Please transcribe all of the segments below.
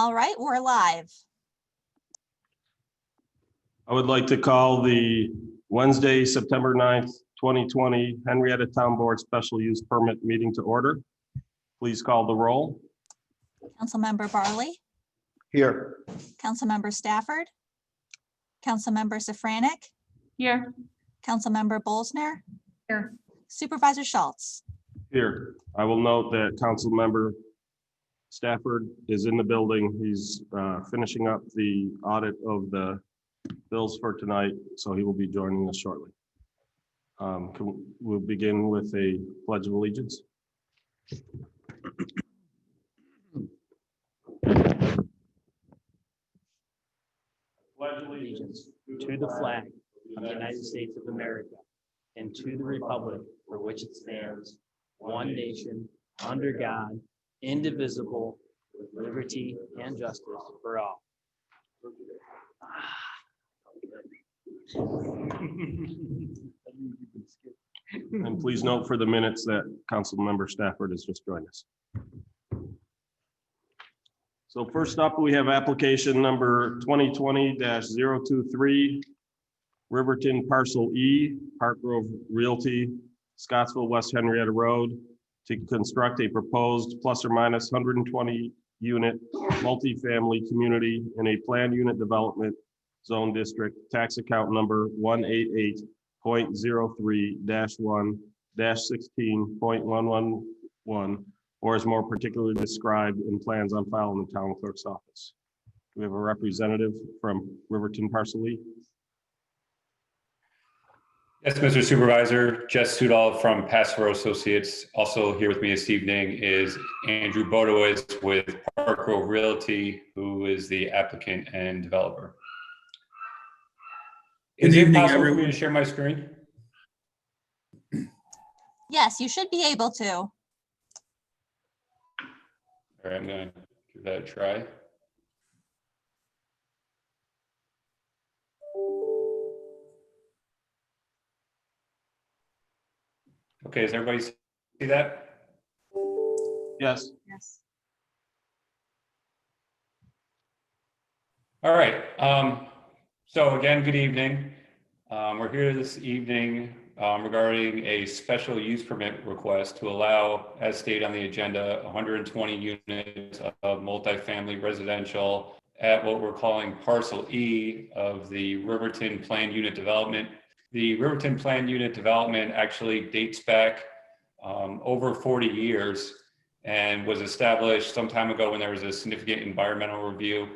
All right, we're live. I would like to call the Wednesday, September 9th, 2020 Henrietta Town Board Special Use Permit meeting to order. Please call the roll. Councilmember Barley, Here. Councilmember Stafford, Councilmember Safranek, Here. Councilmember Bolsner, Here. Supervisor Schultz. Here, I will note that Councilmember Stafford is in the building. He's finishing up the audit of the bills for tonight, so he will be joining us shortly. We'll begin with a pledge of allegiance. Pledge allegiance to the flag of the United States of America and to the republic for which it stands, one nation, under God, indivisible, with liberty and justice for all. And please note for the minutes that Councilmember Stafford has just joined us. So first up, we have application number 2020-023, Riverton Parcel E, Park Grove Realty, Scottsville, West Henrietta Road, to construct a proposed plus or minus 120 unit multifamily community in a planned unit development zone district, tax account number 188.03-1-16.111, or is more particularly described in plans on file in the town clerk's office. We have a representative from Riverton Parcel E. Yes, Mr. Supervisor, Jess Sudol from Passero Associates. Also here with me this evening is Andrew Bodowitz with Park Grove Realty, who is the applicant and developer. Is it possible for me to share my screen? Yes, you should be able to. All right, I'm going to give that a try. Okay, does everybody see that? Yes. Yes. All right. So again, good evening. We're here this evening regarding a special use permit request to allow, as stated on the agenda, 120 units of multifamily residential at what we're calling Parcel E of the Riverton Planned Unit Development. The Riverton Planned Unit Development actually dates back over 40 years and was established some time ago when there was a significant environmental review.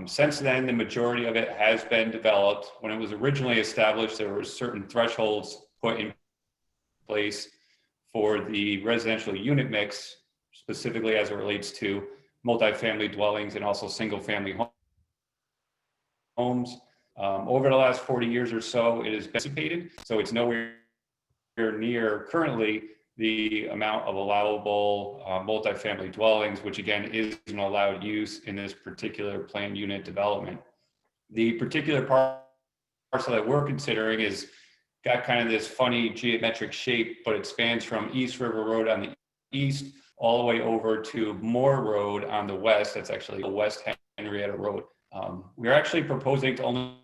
Since then, the majority of it has been developed. When it was originally established, there were certain thresholds put in place for the residential unit mix, specifically as it relates to multifamily dwellings and also single-family homes. Over the last 40 years or so, it has been dissipated, so it's nowhere near currently the amount of allowable multifamily dwellings, which again is an allowed use in this particular planned unit development. The particular parcel that we're considering is got kind of this funny geometric shape, but it spans from East River Road on the east all the way over to Moore Road on the west. That's actually the West Henrietta Road. We're actually proposing to only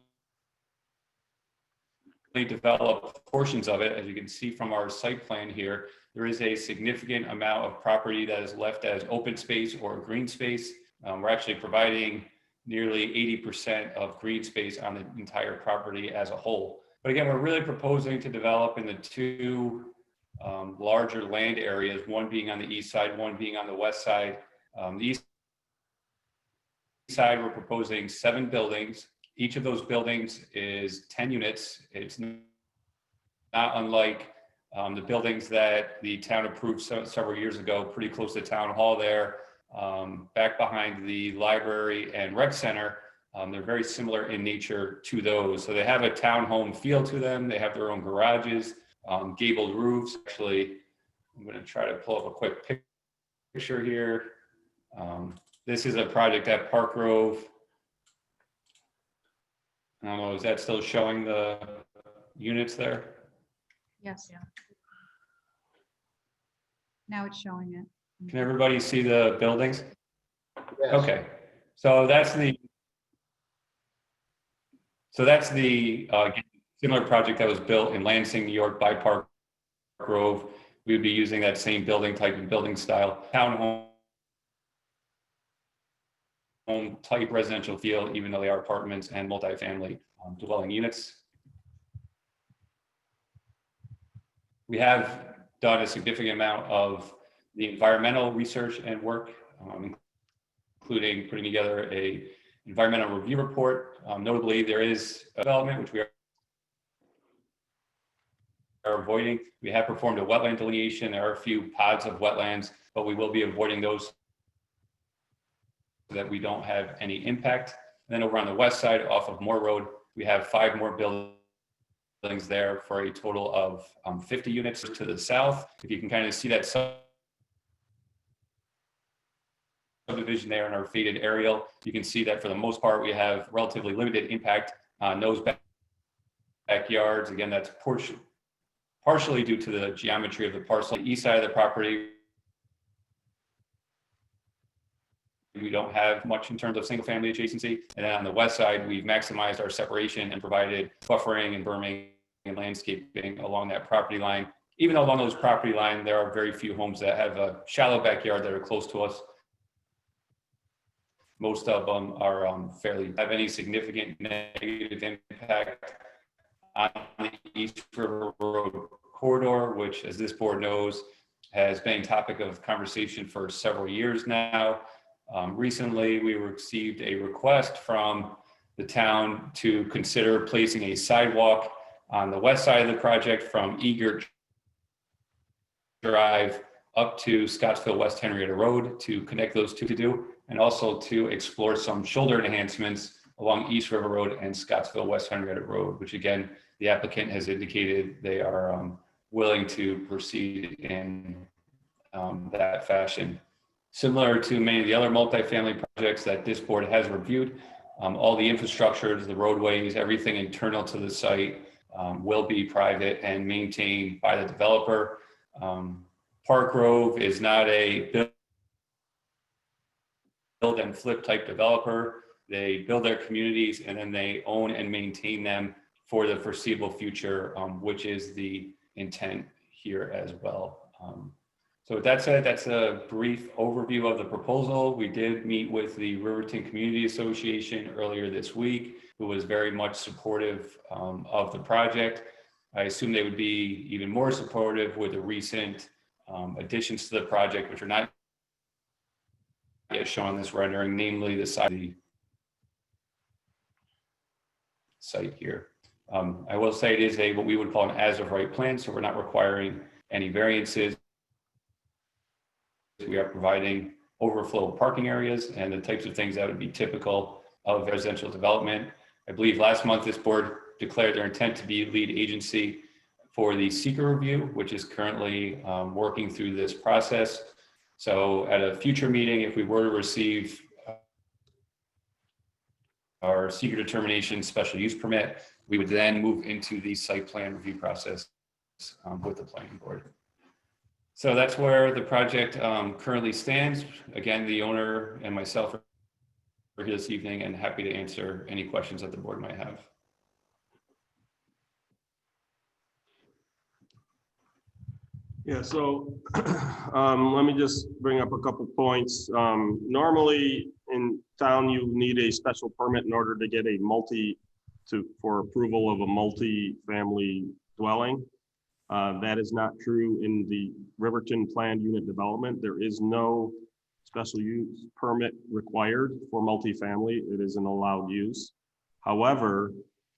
develop portions of it. As you can see from our site plan here, there is a significant amount of property that is left as open space or green space. We're actually providing nearly 80% of green space on the entire property as a whole. But again, we're really proposing to develop in the two larger land areas, one being on the east side, one being on the west side. The east side, we're proposing 7 buildings. Each of those buildings is 10 units. It's not unlike the buildings that the town approved several years ago, pretty close to Town Hall there, back behind the library and rec center. They're very similar in nature to those. So they have a townhome feel to them. They have their own garages, gabled roofs. Actually, I'm going to try to pull up a quick picture here. This is a project at Park Grove. I don't know, is that still showing the units there? Yes. Now it's showing it. Can everybody see the buildings? Yes. Okay. So that's the similar project that was built in Lansing, New York by Park Grove. We would be using that same building type and building style, townhome type residential feel, even though they are apartments and multifamily dwelling units. We have done a significant amount of the environmental research and work, including putting together a environmental review report. Notably, there is a development which we are avoiding. We have performed a wetland delineation. There are a few pods of wetlands, but we will be avoiding those so that we don't have any impact. And then over on the west side off of Moore Road, we have 5 more buildings there for a total of 50 units to the south. If you can kind of see that subdivision there in our faded aerial, you can see that for the most part, we have relatively limited impact on those backyards. Again, that's partially due to the geometry of the parcel. On the east side of the property, we don't have much in terms of single family adjacency. And then on the west side, we've maximized our separation and provided buffering and berming and landscaping along that property line. Even though along those property line, there are very few homes that have a shallow backyard that are close to us. Most of them are fairly have any significant negative impact on the East River Road corridor, which, as this board knows, has been a topic of conversation for several years now. Recently, we received a request from the town to consider placing a sidewalk on the west side of the project from Egert Drive up to Scottsville West Henrietta Road to connect those two to do, and also to explore some shoulder enhancements along East River Road and Scottsville West Henrietta Road, which again, the applicant has indicated they are willing to proceed in that fashion. Similar to many of the other multifamily projects that this board has reviewed, all the infrastructures, the roadways, everything internal to the site will be private and maintained by the developer. Park Grove is not a build and flip type developer. They build their communities and then they own and maintain them for the foreseeable future, which is the intent here as well. So with that said, that's a brief overview of the proposal. We did meet with the Riverton Community Association earlier this week, who was very much supportive of the project. I assume they would be even more supportive with the recent additions to the project, which are not yet shown on this rendering, namely the side of the site here. I will say it is what we would call an as-of-right plan, so we're not requiring any variances. We are providing overflow parking areas and the types of things that would be typical of residential development. I believe last month this board declared their intent to be lead agency for the seeker review, which is currently working through this process. So at a future meeting, if we were to receive our seeker determination special use permit, we would then move into the site plan review process with the planning board. So that's where the project currently stands. Again, the owner and myself are here this evening and happy to answer any questions that the board might have. Yeah, so let me just bring up a couple points. Normally in town, you need a special permit in order to get a for approval of a multi-family dwelling. That is not true in the Riverton planned unit development. There is no special use permit required for multifamily. It is an allowed use. However,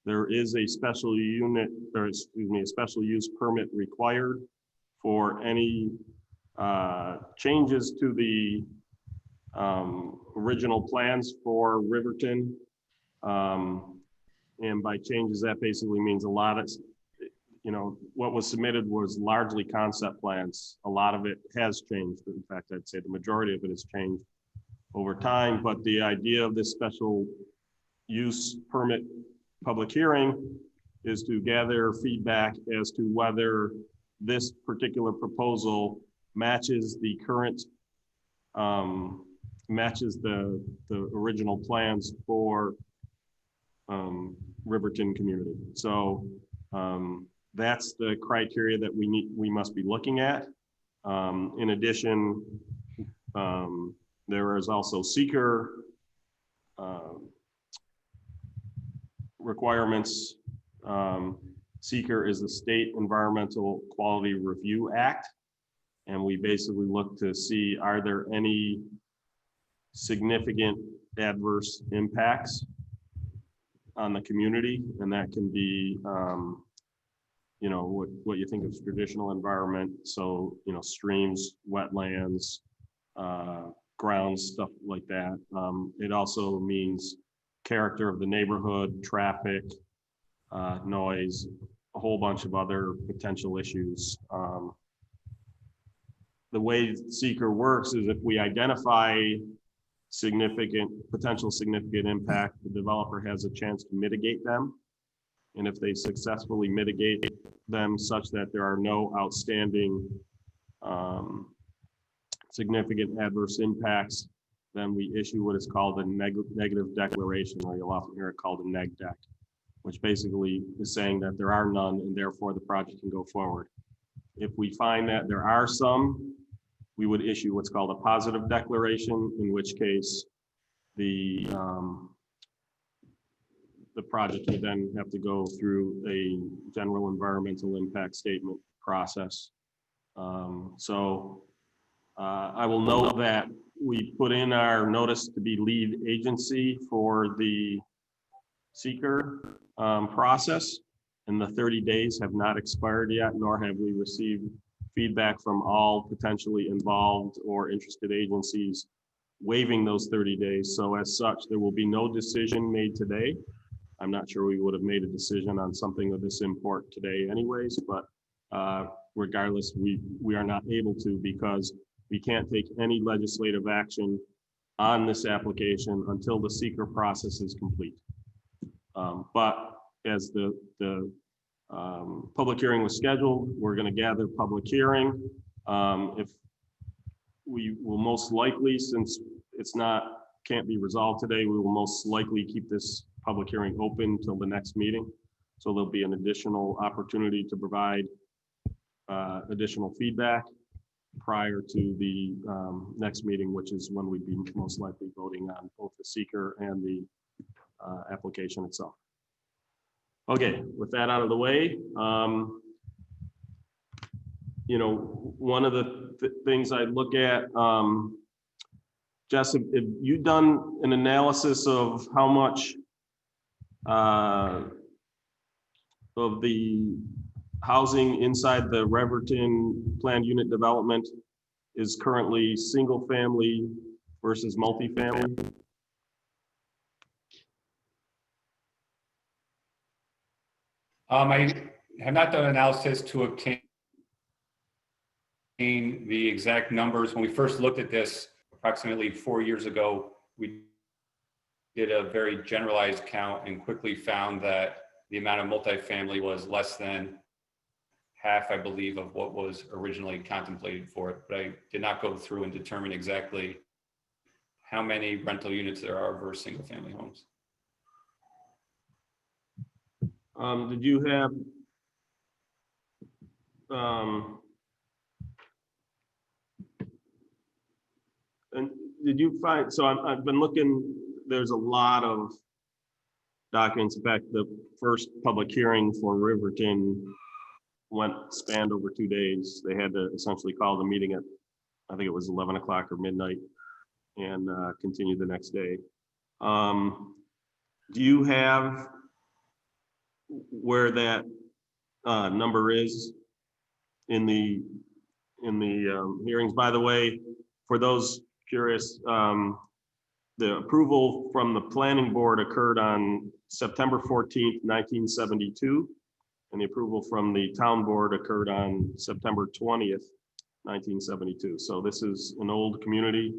there is a special special use permit required for any changes to the original plans for Riverton. And by changes, that basically means a lot of, what was submitted was largely concept plans. A lot of it has changed. In fact, I'd say the majority of it has changed over time, but the idea of this special use permit public hearing is to gather feedback as to whether this particular proposal matches the current matches the original plans for Riverton community. So that's the criteria that we must be looking at. In addition, there is also seeker requirements. Seeker is the State Environmental Quality Review Act. And we basically look to see, are there any significant adverse impacts on the community? And that can be, you know, what you think of as traditional environment. So, you know, streams, wetlands, grounds, stuff like that. It also means character of the neighborhood, traffic, noise, a whole bunch of other potential issues. The way seeker works is if we identify potential significant impact, the developer has a chance to mitigate them. And if they successfully mitigate them such that there are no outstanding significant adverse impacts, then we issue what is called a negative declaration, or you'll often hear it called a neg deck, which basically is saying that there are none and therefore the project can go forward. If we find that there are some, we would issue what's called a positive declaration, in which case the project would then have to go through a general environmental impact statement process. I will note that we put in our notice to be lead agency for the seeker process, and the 30 days have not expired yet, nor have we received feedback from all potentially involved or interested agencies waiving those 30 days. So as such, there will be no decision made today. I'm not sure we would have made a decision on something of this import today anyways, but regardless, we are not able to, because we can't take any legislative action on this application until the seeker process is complete. But as the public hearing was scheduled, we're going to gather public hearing. If we will most likely, since it's can't be resolved today, we will most likely keep this public hearing open till the next meeting. So there'll be an additional opportunity to provide additional feedback prior to the next meeting, which is when we'd be most likely voting on both the seeker and the application itself. Okay, with that out of the way, you know, one of the things I look at, Jess, have you done an analysis of how much of the housing inside the Riverton planned unit development is currently single family versus multifamily? I have not done analysis to obtain the exact numbers. When we first looked at this approximately 4 years ago, we did a very generalized count and quickly found that the amount of multifamily was less than half, I believe, of what was originally contemplated for it. But I did not go through and determine exactly how many rental units there are versus single family homes. Did you have and did you find, so I've been looking, there's a lot of documents. In fact, the first public hearing for Riverton spanned over 2 days. They had to essentially call the meeting at, I think it was 11 o'clock or midnight, and continue the next day. Do you have where that number is in the hearings? By the way, for those curious, the approval from the planning board occurred on September 14th, 1972, and the approval from the town board occurred on September 20th, 1972. So this is an old community.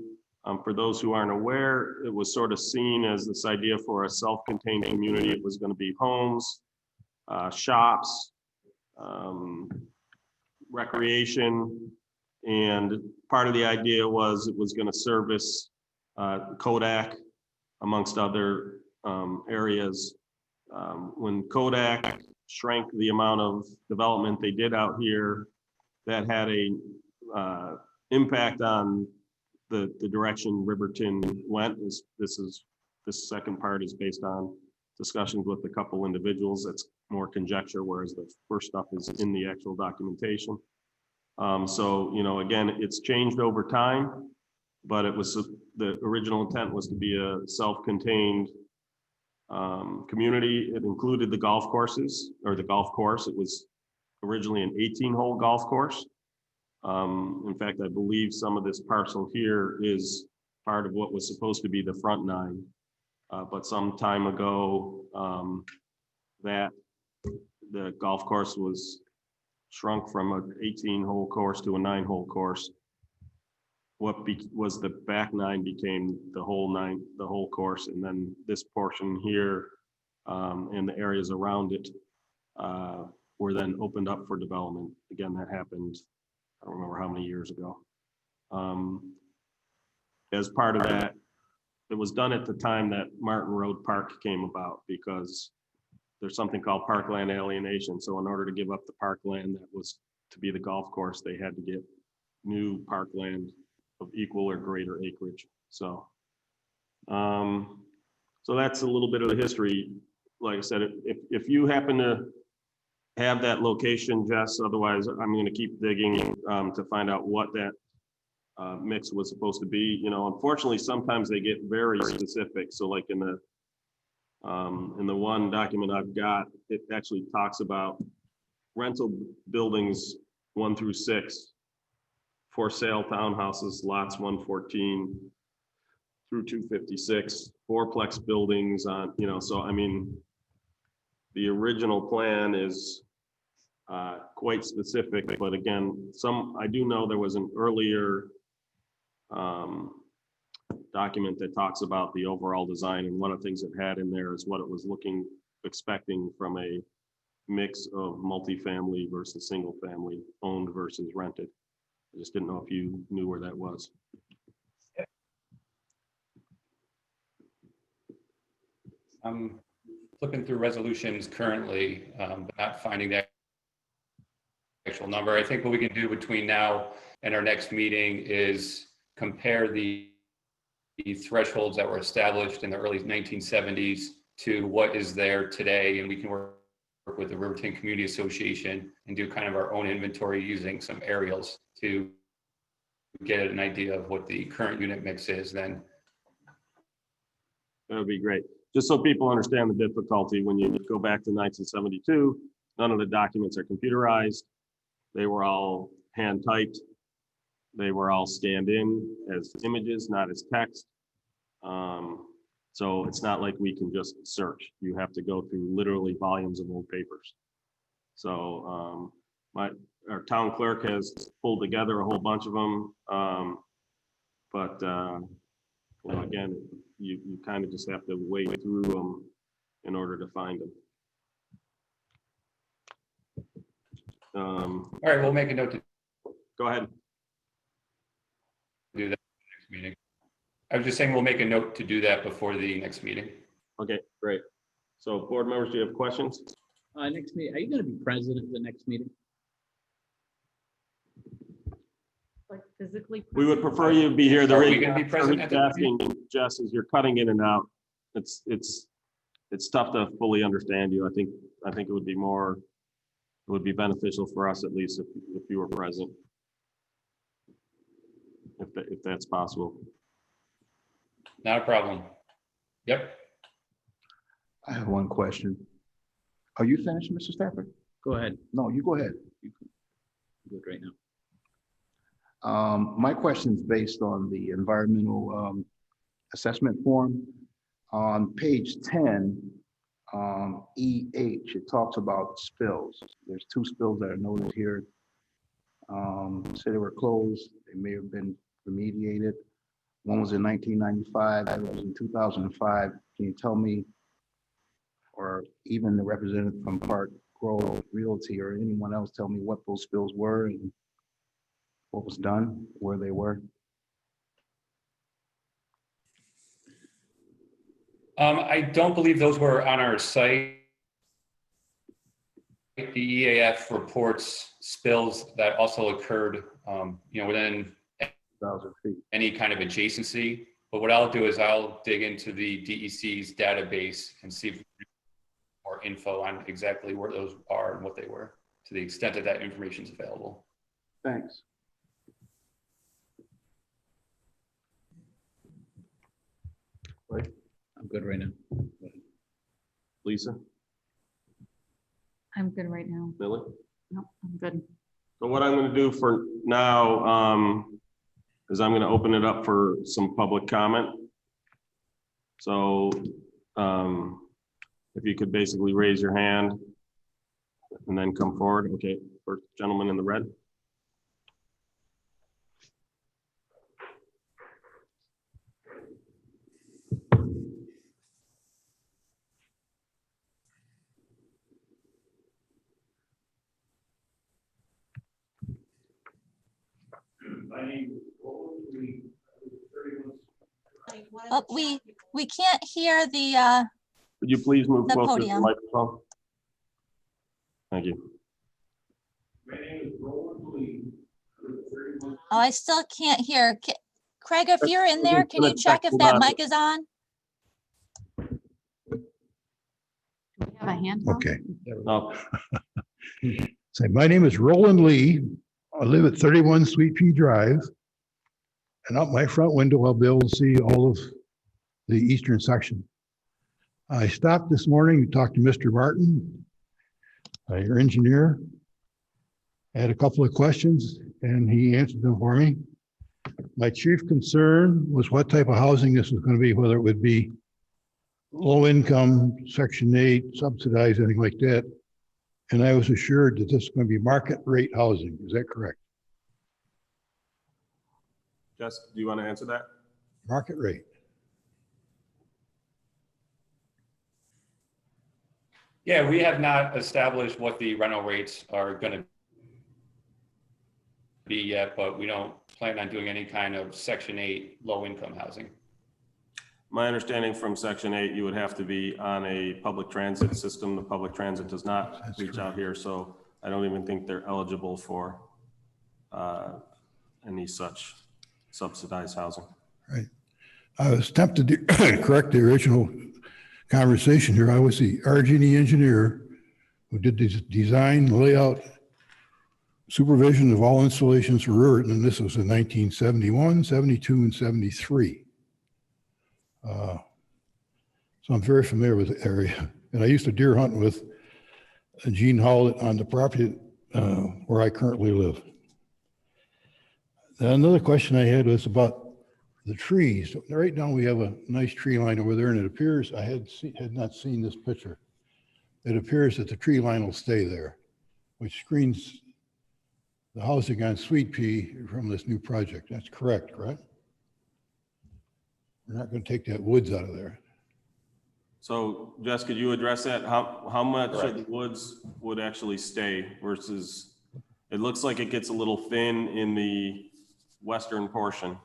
For those who aren't aware, it was sort of seen as this idea for a self-contained community. It was going to be homes, shops, recreation, and part of the idea was it was going to service Kodak, amongst other areas. When Kodak shrank the amount of development they did out here, that had a impact on the direction Riverton went. This second part is based on discussions with a couple individuals. That's more conjecture, whereas the first stuff is in the actual documentation. So, you know, again, it's changed over time, but it was, the original intent was to be a self-contained community. It included the golf courses, or the golf course. It was originally an 18-hole golf course. In fact, I believe some of this parcel here is part of what was supposed to be the front nine. But some time ago, that the golf course was shrunk from an 18-hole course to a 9-hole course. What was the back nine became the whole course, and then this portion here and the areas around it were then opened up for development. Again, that happened, I don't remember how many years ago. As part of that, it was done at the time that Martin Road Park came about, because there's something called parkland alienation. So in order to give up the parkland that was to be the golf course, they had to get new parkland of equal or greater acreage. So, so that's a little bit of the history. Like I said, if you happen to have that location, Jess, otherwise I'm going to keep digging to find out what that mix was supposed to be. You know, unfortunately, sometimes they get very specific. So like in the one document I've got, it actually talks about rental buildings 1 through 6, for sale townhouses, lots 114 through 256, fourplex buildings on, you know, so I mean, the original plan is quite specific, but again, I do know there was an earlier document that talks about the overall design, and one of the things it had in there is what it was expecting from a mix of multifamily versus single family, owned versus rented. I just didn't know if you knew where that was. I'm flipping through resolutions currently, but not finding that actual number. I think what we can do between now and our next meeting is compare the thresholds that were established in the early 1970s to what is there today, and we can work with the Riverton Community Association and do kind of our own inventory using some aerials to get an idea of what the current unit mix is then. That would be great. Just so people understand the difficulty, when you go back to 1972, none of the documents are computerized. They were all hand typed. They were all scanned in as images, not as text. So it's not like we can just search. You have to go through literally volumes of old papers. So our town clerk has pulled together a whole bunch of them. But you know, again, you kind of just have to wade through them in order to find them. All right, we'll make a note to Go ahead. do that next meeting. I was just saying we'll make a note to do that before the next meeting. Okay, great. So board members, do you have questions? Next meeting, are you gonna be present at the next meeting? Like physically. We would prefer you to be here. Are we gonna be present at the Asking, Jess, as you're cutting in and out, it's tough to fully understand you. I think it would be more, it would be beneficial for us at least if you were present. If that's possible. Not a problem. Yep. I have one question. Are you finished, Mr. Stafford? Go ahead, No, you go ahead. You can do it right now. My question is based on the environmental assessment form. On page 10, EH, it talks about spills. There's 2 spills that are noted here. Say they were closed. They may have been remediated. One was in 1995, the other was in 2005. Can you tell me, or even the representative from Park Grove Realty or anyone else, tell me what those spills were and what was done, where they were? I don't believe those were on our site. The EAF reports spills that also occurred, within 1,000 feet. any kind of adjacency. But what I'll do is I'll dig into the DEC's database and see if we can get more info on exactly where those are and what they were, to the extent that that information is available. Thanks. I'm good right now. Lisa, I'm good right now. Millie? No, I'm good. So what I'm gonna do for now, is I'm gonna open it up for some public comment. So, if you could basically raise your hand and then come forward. Okay, first gentleman in the red. Oh, we can't hear the, Would you please move The closer to the podium. microphone? Thank you. oh, I still can't hear. Craig, if you're in We're there, just can you gonna check check if the that audio. mic is on? Do we have a hand? phone? Okay. Oh, Say, my name is Roland Lee. I live at 31 Sweet Pea Drive. And out my front window, I'll be able to see all of the eastern section. I stopped this morning to talk to Mr. Martin, your engineer. I had a couple of questions and he answered them for me. My chief concern was what type of housing this was going to be, whether it would be low income, Section 8, subsidized, anything like that. And I was assured that this is going to be market rate housing. Is that correct? Jess, do you want to answer that? Market rate. Yeah, we have not established what the rental rates are going to be yet, but we don't plan on doing any kind of Section 8 low-income housing. My understanding from Section 8, you would have to be on a public transit system. The public transit does not That's reach out correct. here, so I don't even think they're eligible for any such subsidized housing. Right. I was tempted to correct the original conversation here. I was the RG&E engineer who did the design, layout, supervision of all installations for Riverton, and this was in 1971, 72, and 73. So I'm very familiar with the area. And I used to deer hunt with Gene Howlett on the property where I currently live. Another question I had was about the trees. Right now we have a nice tree line over there and it appears, I had not seen this picture. It appears that the tree line will stay there, which screens the housing on Sweet Pea from this new project. That's correct? We're not going to take that woods out of there. So Jess, could you address that? How much of the woods would actually stay versus, it looks like it gets a little thin in the western portion.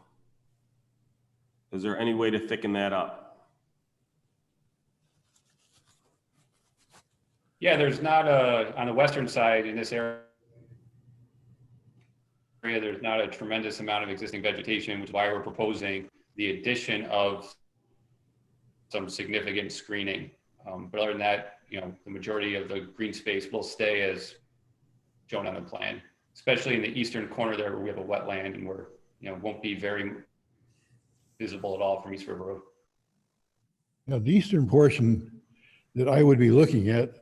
Is there any way to thicken that up? Yeah, there's not on the western side in this area, there's not a tremendous amount of existing vegetation, which is why we're proposing the addition of some significant screening. But other than that, the majority of the green space will stay as shown on the plan, especially in the eastern corner there where we have a wetland and we're, won't be very visible at all from East River Road. Now, the eastern portion that I would be looking at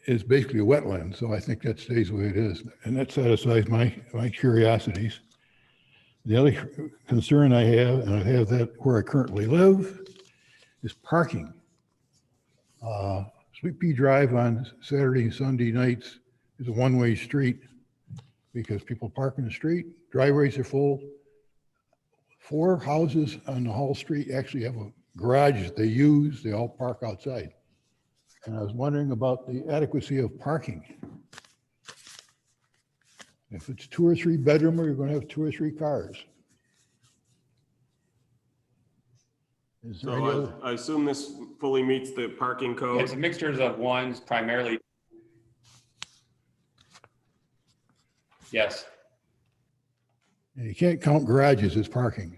is basically a wetland, so I think that stays the way it is. And that satisfies my curiosities. The other concern I have, and I have that where I currently live, is parking. Sweet Pea Drive on Saturday and Sunday nights is a one-way street because people park in the street, driveways are full. 4 houses on the whole street actually have a garage that they use, they all park outside. And I was wondering about the adequacy of parking. If it's 2 or 3 bedroom, you're going to have 2 or 3 cars. Is there any other? So I assume this fully meets the parking code? It's a mixtures of ones primarily. Yes, And you can't count garages as parking.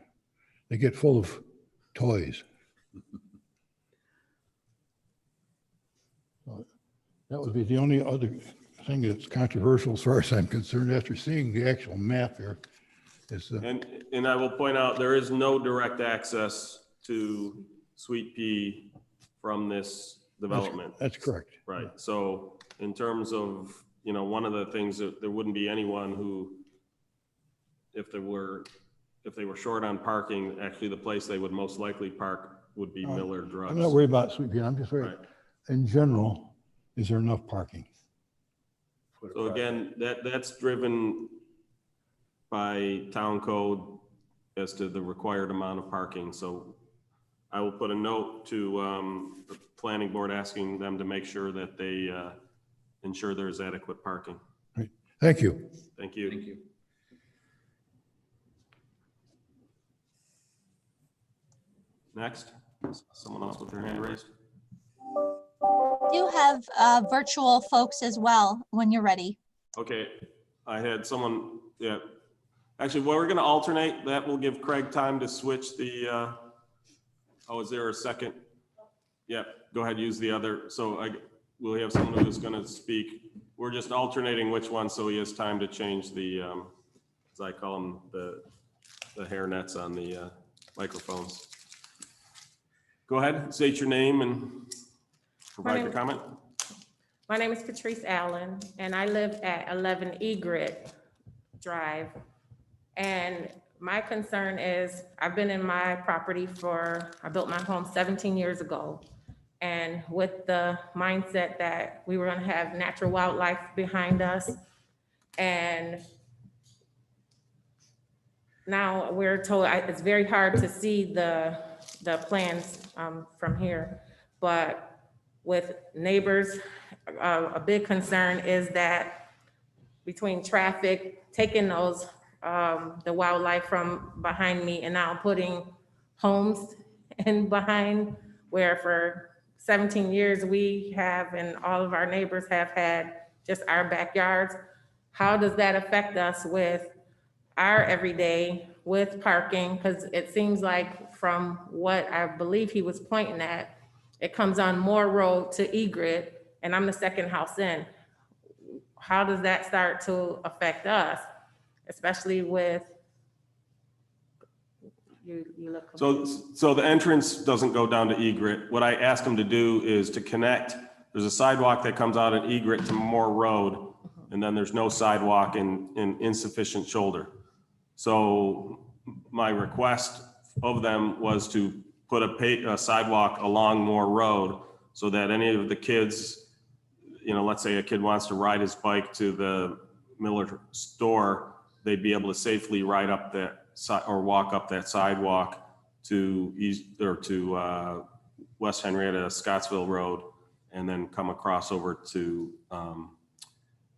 They get full of toys. So that would be the only other thing that's controversial as far as I'm concerned after seeing the actual map here. Is, And I will point out, there is no direct access to Sweet Pea from this development. that's correct. Right, so in terms of, one of the things that there wouldn't be anyone who, if they were short on parking, actually the place they would most likely park would be Miller Drugs. I'm not worried about Sweet Pea. I'm just worried, Right. in general, is there enough parking? So again, that's driven by town code as to the required amount of parking. So I will put a note to the planning board asking them to make sure that they ensure there's adequate parking. Thank you. Thank you. Thank you. Next, someone else with their hand raised. You have virtual folks as well when you're ready. Okay, I had someone, yeah. Actually, well, we're gonna alternate. That will give Craig time to switch the, is there a second? Yeah, go ahead, use the other. So we'll have someone who's gonna speak. We're just alternating which one, so he has time to change the, as I call them, the hair nets on the microphones. Go ahead, state your name and provide your comment. My name is Patrice Allen, and I live at 11 Egret Drive. And my concern is, I've been in my property I built my home 17 years ago. And with the mindset that we were gonna have natural wildlife behind us. And now we're told, it's very hard to see the plans from here. But with neighbors, a big concern is that between traffic, taking those, the wildlife from behind me and now putting homes in behind, where for 17 years we have, and all of our neighbors have had just our backyards. How does that affect us with our everyday, with parking? Because it seems like from what I believe he was pointing at, it comes on Moore Road to Egret, and I'm the second house in. How does that start to affect us, especially with, you look. So the entrance doesn't go down to Egret. What I asked them to do is to connect. There's a sidewalk that comes out at Egret to Moore Road, and then there's no sidewalk in insufficient shoulder. So my request of them was to put a sidewalk along Moore Road so that any of the kids, let's say a kid wants to ride his bike to the Miller store, they'd be able to safely ride up that or walk up that sidewalk to West Henrietta, Scottsville Road, and then come across over to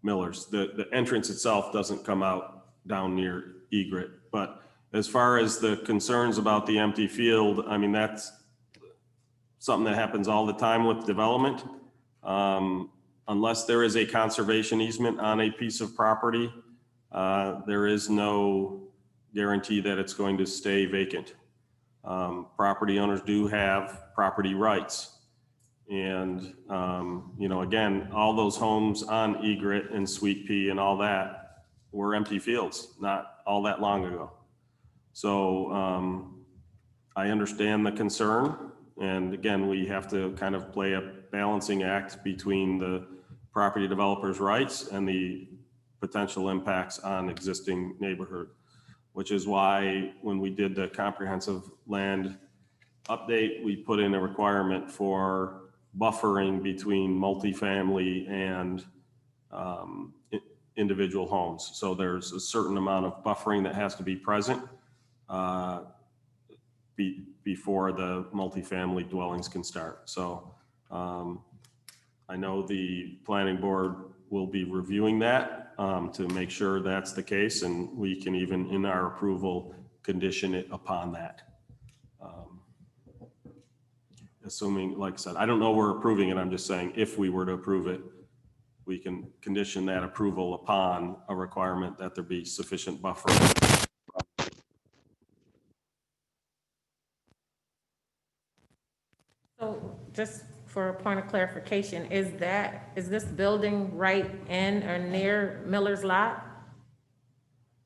Miller's. The entrance itself doesn't come out down near Egret, but as far as the concerns about the empty field, I mean, that's something that happens all the time with development. Unless there is a conservation easement on a piece of property, there is no guarantee that it's going to stay vacant. Property owners do have property rights. And, again, all those homes on Egret and Sweet Pea and all that were empty fields, not all that long ago. So I understand the concern. And again, we have to kind of play a balancing act between the property developer's rights and the potential impacts on existing neighborhood, which is why when we did the comprehensive land update, we put in a requirement for buffering between multifamily and individual homes. So there's a certain amount of buffering that has to be present before the multifamily dwellings can start. So I know the planning board will be reviewing that to make sure that's the case, and we can even in our approval condition it upon that. assuming, like I said, I don't know we're approving it. I'm just saying if we were to approve it, we can condition that approval upon a requirement that there be sufficient buffer. So just for a point of clarification, is this building right in or near Miller's Lot?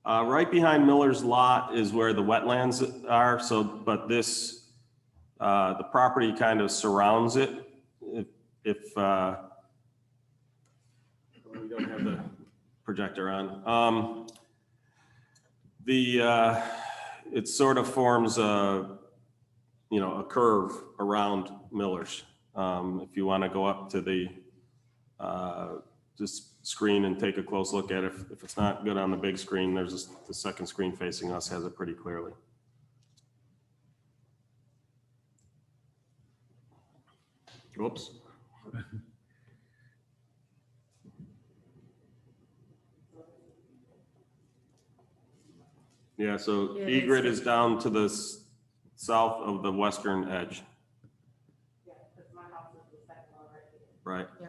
Right behind Miller's Lot is where the wetlands are. So, but this, the property kind of surrounds it. If we don't have the projector on, it sort of forms a curve around Miller's. If you want to go up to the just screen and take a close look at it. If it's not good on the big screen, there's the second screen facing us has it pretty clearly. Oops. Yeah, so Yeah, Egret is down to the south of the western edge. Yeah, because my house is the second one right here. Right. Yeah.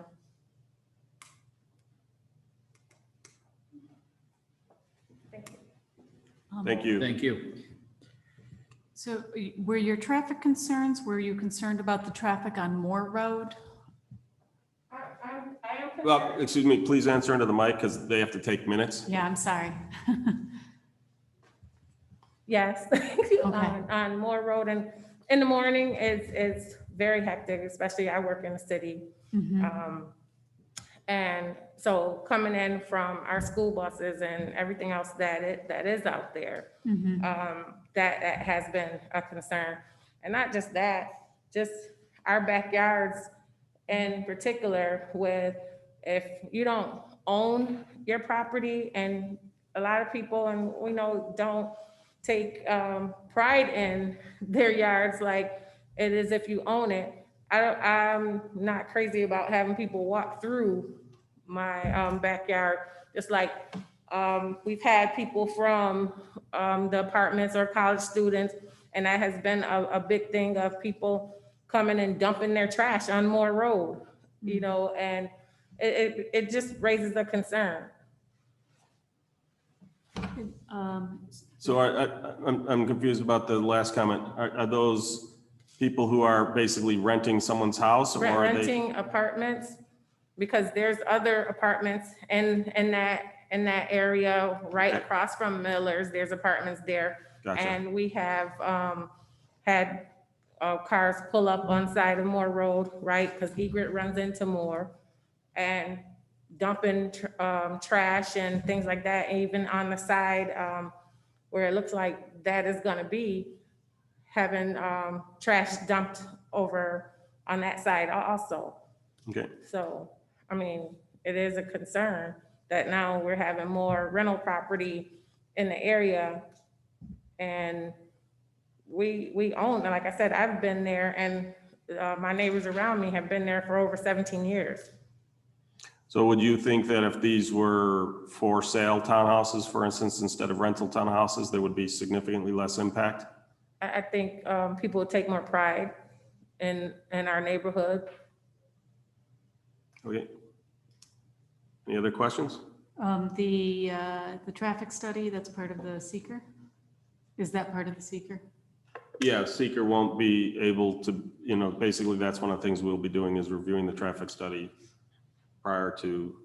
Thank you. Thank you. So were your traffic concerns, were you concerned about the traffic on Moore Road? I am Well, concerned. excuse me, please answer into the mic because they have to take minutes. Yeah, I'm sorry. Yes, on Moore Road, and in the morning it's very hectic, especially I work in the city. Mhm. And so coming in from our school buses and everything else that is out there, Mhm. that has been a concern. And not just that, just our backyards in particular with, if you don't own your property, and a lot of people, and we know, don't take pride in their yards like it is if you own it. I'm not crazy about having people walk through my backyard. Just like we've had people from the apartments or college students, and that has been a big thing of people coming and dumping their trash on Moore Road, you know, and it just raises a concern. So I'm confused about the last comment. Are those people who are basically renting someone's house, or are they? Renting apartments, because there's other apartments in that area right across from Miller's. There's apartments there. Gotcha. And we have had cars pull up on side of Moore Road, right? Because Egret runs into Moore, and dumping trash and things like that, even on the side where it looks like that is gonna be, having trash dumped over on that side also. Okay. So, I mean, it is a concern that now we're having more rental property in the area. And we own, and like I said, I've been there, and my neighbors around me have been there for over 17 years. So would you think that if these were for sale townhouses, for instance, instead of rental townhouses, there would be significantly less impact? I think people would take more pride in our neighborhood. Okay. Any other questions? The traffic study, that's part of the seeker? Is that part of the seeker? Yeah, seeker won't be able to, basically that's one of the things we'll be doing is reviewing the traffic study prior to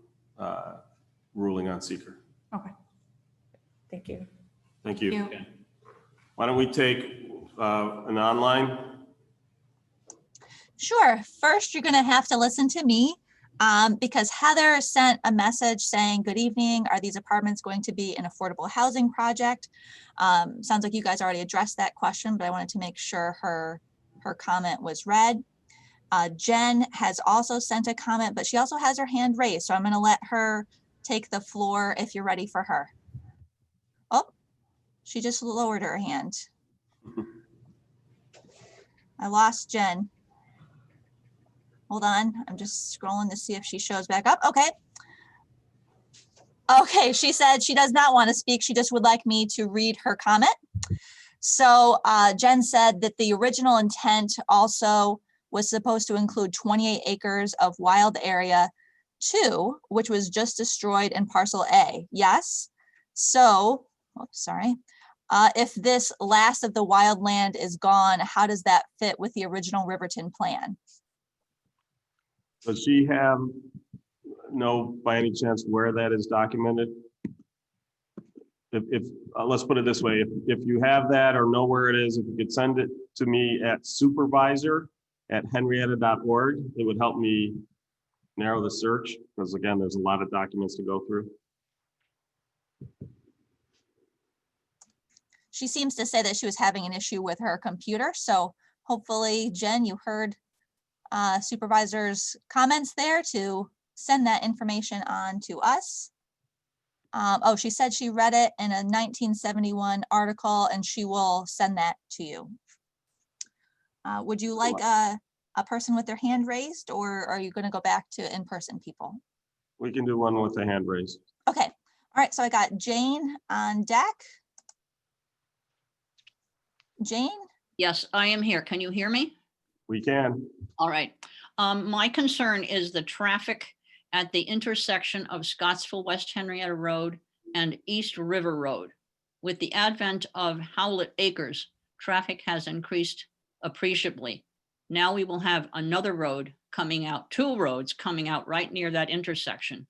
ruling on seeker. Okay. Thank you. Thank you. Thank you. Why don't we take an online? Sure. First, you're going to have to listen to me because Heather sent a message saying, good evening. Are these apartments going to be an affordable housing project? Sounds like you guys already addressed that question, but I wanted to make sure her comment was read. Jen has also sent a comment, but she also has her hand raised. So I'm going to let her take the floor if you're ready for her. Oh, she just lowered her hand. I lost Jen. Hold on. I'm just scrolling to see if she shows back up. Okay. Okay. She said she does not want to speak. She just would like me to read her comment. So Jen said that the original intent also was supposed to include 28 acres of wild area 2, which was just destroyed in parcel A. Yes? So, oops, sorry. If this last of the wild land is gone, how does that fit with the original Riverton plan? Does she know by any chance where that is documented? If let's put it this way, if you have that or know where it is, if you could send it to me at supervisor@henrietta.org, it would help me narrow the search, because again, there's a lot of documents to go through. She seems to say that she was having an issue with her computer. So hopefully, Jen, you heard supervisor's comments there to send that information on to us. Oh, she said she read it in a 1971 article and she will send that to you. Would you like a person with their hand raised, or are you going to go back to in-person people? We can do one with the hand raised. Okay. All right. So I got Jane on deck. Jane? Yes, I am here. Can you hear me? We can. All right. My concern is the traffic at the intersection of Scottsville West Henrietta Road and East River Road. With the advent of Howlett Acres, traffic has increased appreciably. Now we will have another road coming out, 2 roads coming out right near that intersection.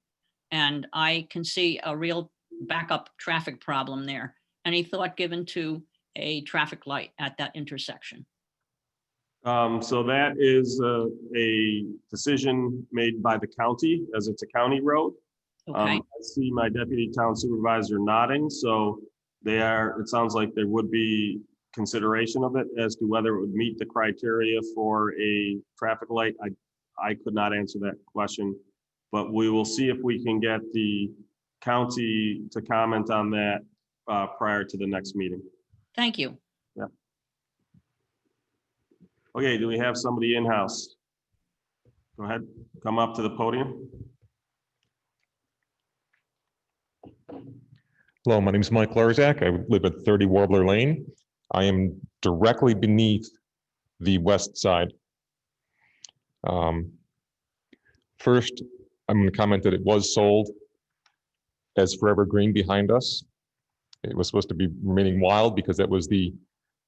And I can see a real backup traffic problem there. Any thought given to a traffic light at that intersection? So that is a decision made by the county, as it's a county road. Okay. I see my deputy town supervisor nodding, so it sounds like there would be consideration of it as to whether it would meet the criteria for a traffic light. I could not answer that question, but we will see if we can get the county to comment on that prior to the next meeting. Thank you. Yeah. Okay, do we have somebody in-house? Go ahead, come up to the podium. Hello, my name is Mike Larzak. I live at 30 Warbler Lane. I am directly beneath the west side. First, I'm going to comment that it was sold as Forever Green behind us. It was supposed to be remaining wild because that was the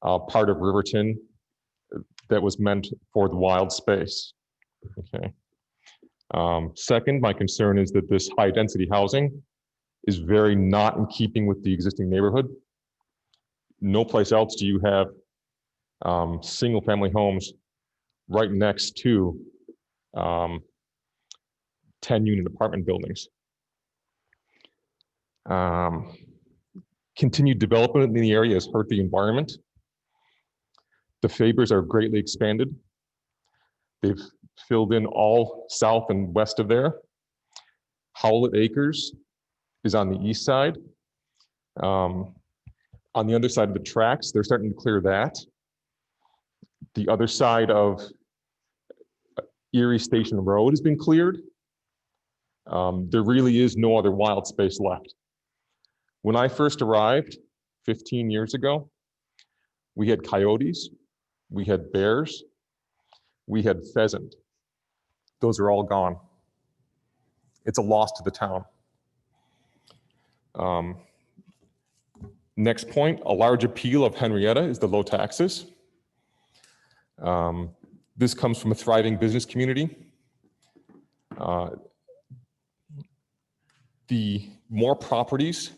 part of Riverton that was meant for the wild space. Okay. Second, my concern is that this high density housing is very not in keeping with the existing neighborhood. No place else do you have single family homes right next to 10-unit apartment buildings. Continued development in the area has hurt the environment. The Fabers are greatly expanded. They've filled in all south and west of there. Howlett Acres is on the east side. On the other side of the tracks, they're starting to clear that. The other side of Erie Station Road has been cleared. There really is no other wild space left. When I first arrived 15 years ago, we had coyotes, we had bears, we had pheasant. Those are all gone. It's a loss to the town. Next point, a large appeal of Henrietta is the low taxes. This comes from a thriving business community. The more properties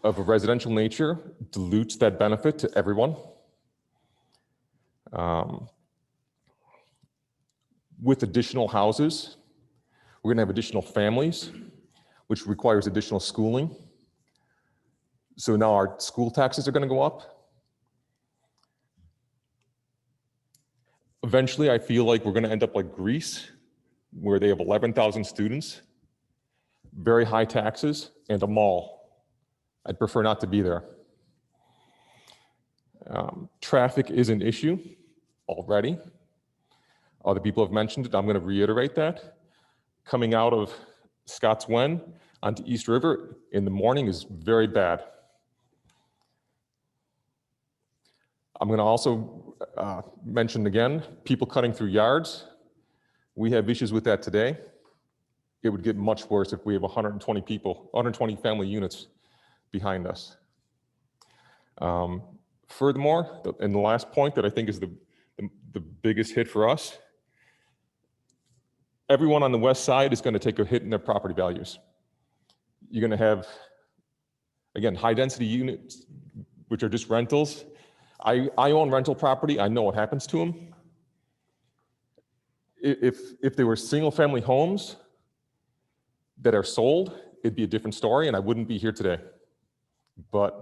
of a residential nature dilutes that benefit to everyone. With additional houses, we're going to have additional families, which requires additional schooling. So now our school taxes are going to go up. Eventually, I feel like we're going to end up like Greece, where they have 11,000 students, very high taxes, and a mall. I'd prefer not to be there. Traffic is an issue already. Other people have mentioned it. I'm going to reiterate that. Coming out of Scotts Wen onto East River in the morning is very bad. I'm going to also mention again, people cutting through yards. We have issues with that today. It would get much worse if we have 120 people, 120 family units behind us. Furthermore, and the last point that I think is the biggest hit for us, everyone on the west side is going to take a hit in their property values. You're going to have, again, high density units, which are just rentals. I own rental property. I know what happens to them. If they were single family homes that are sold, it'd be a different story and I wouldn't be here today. But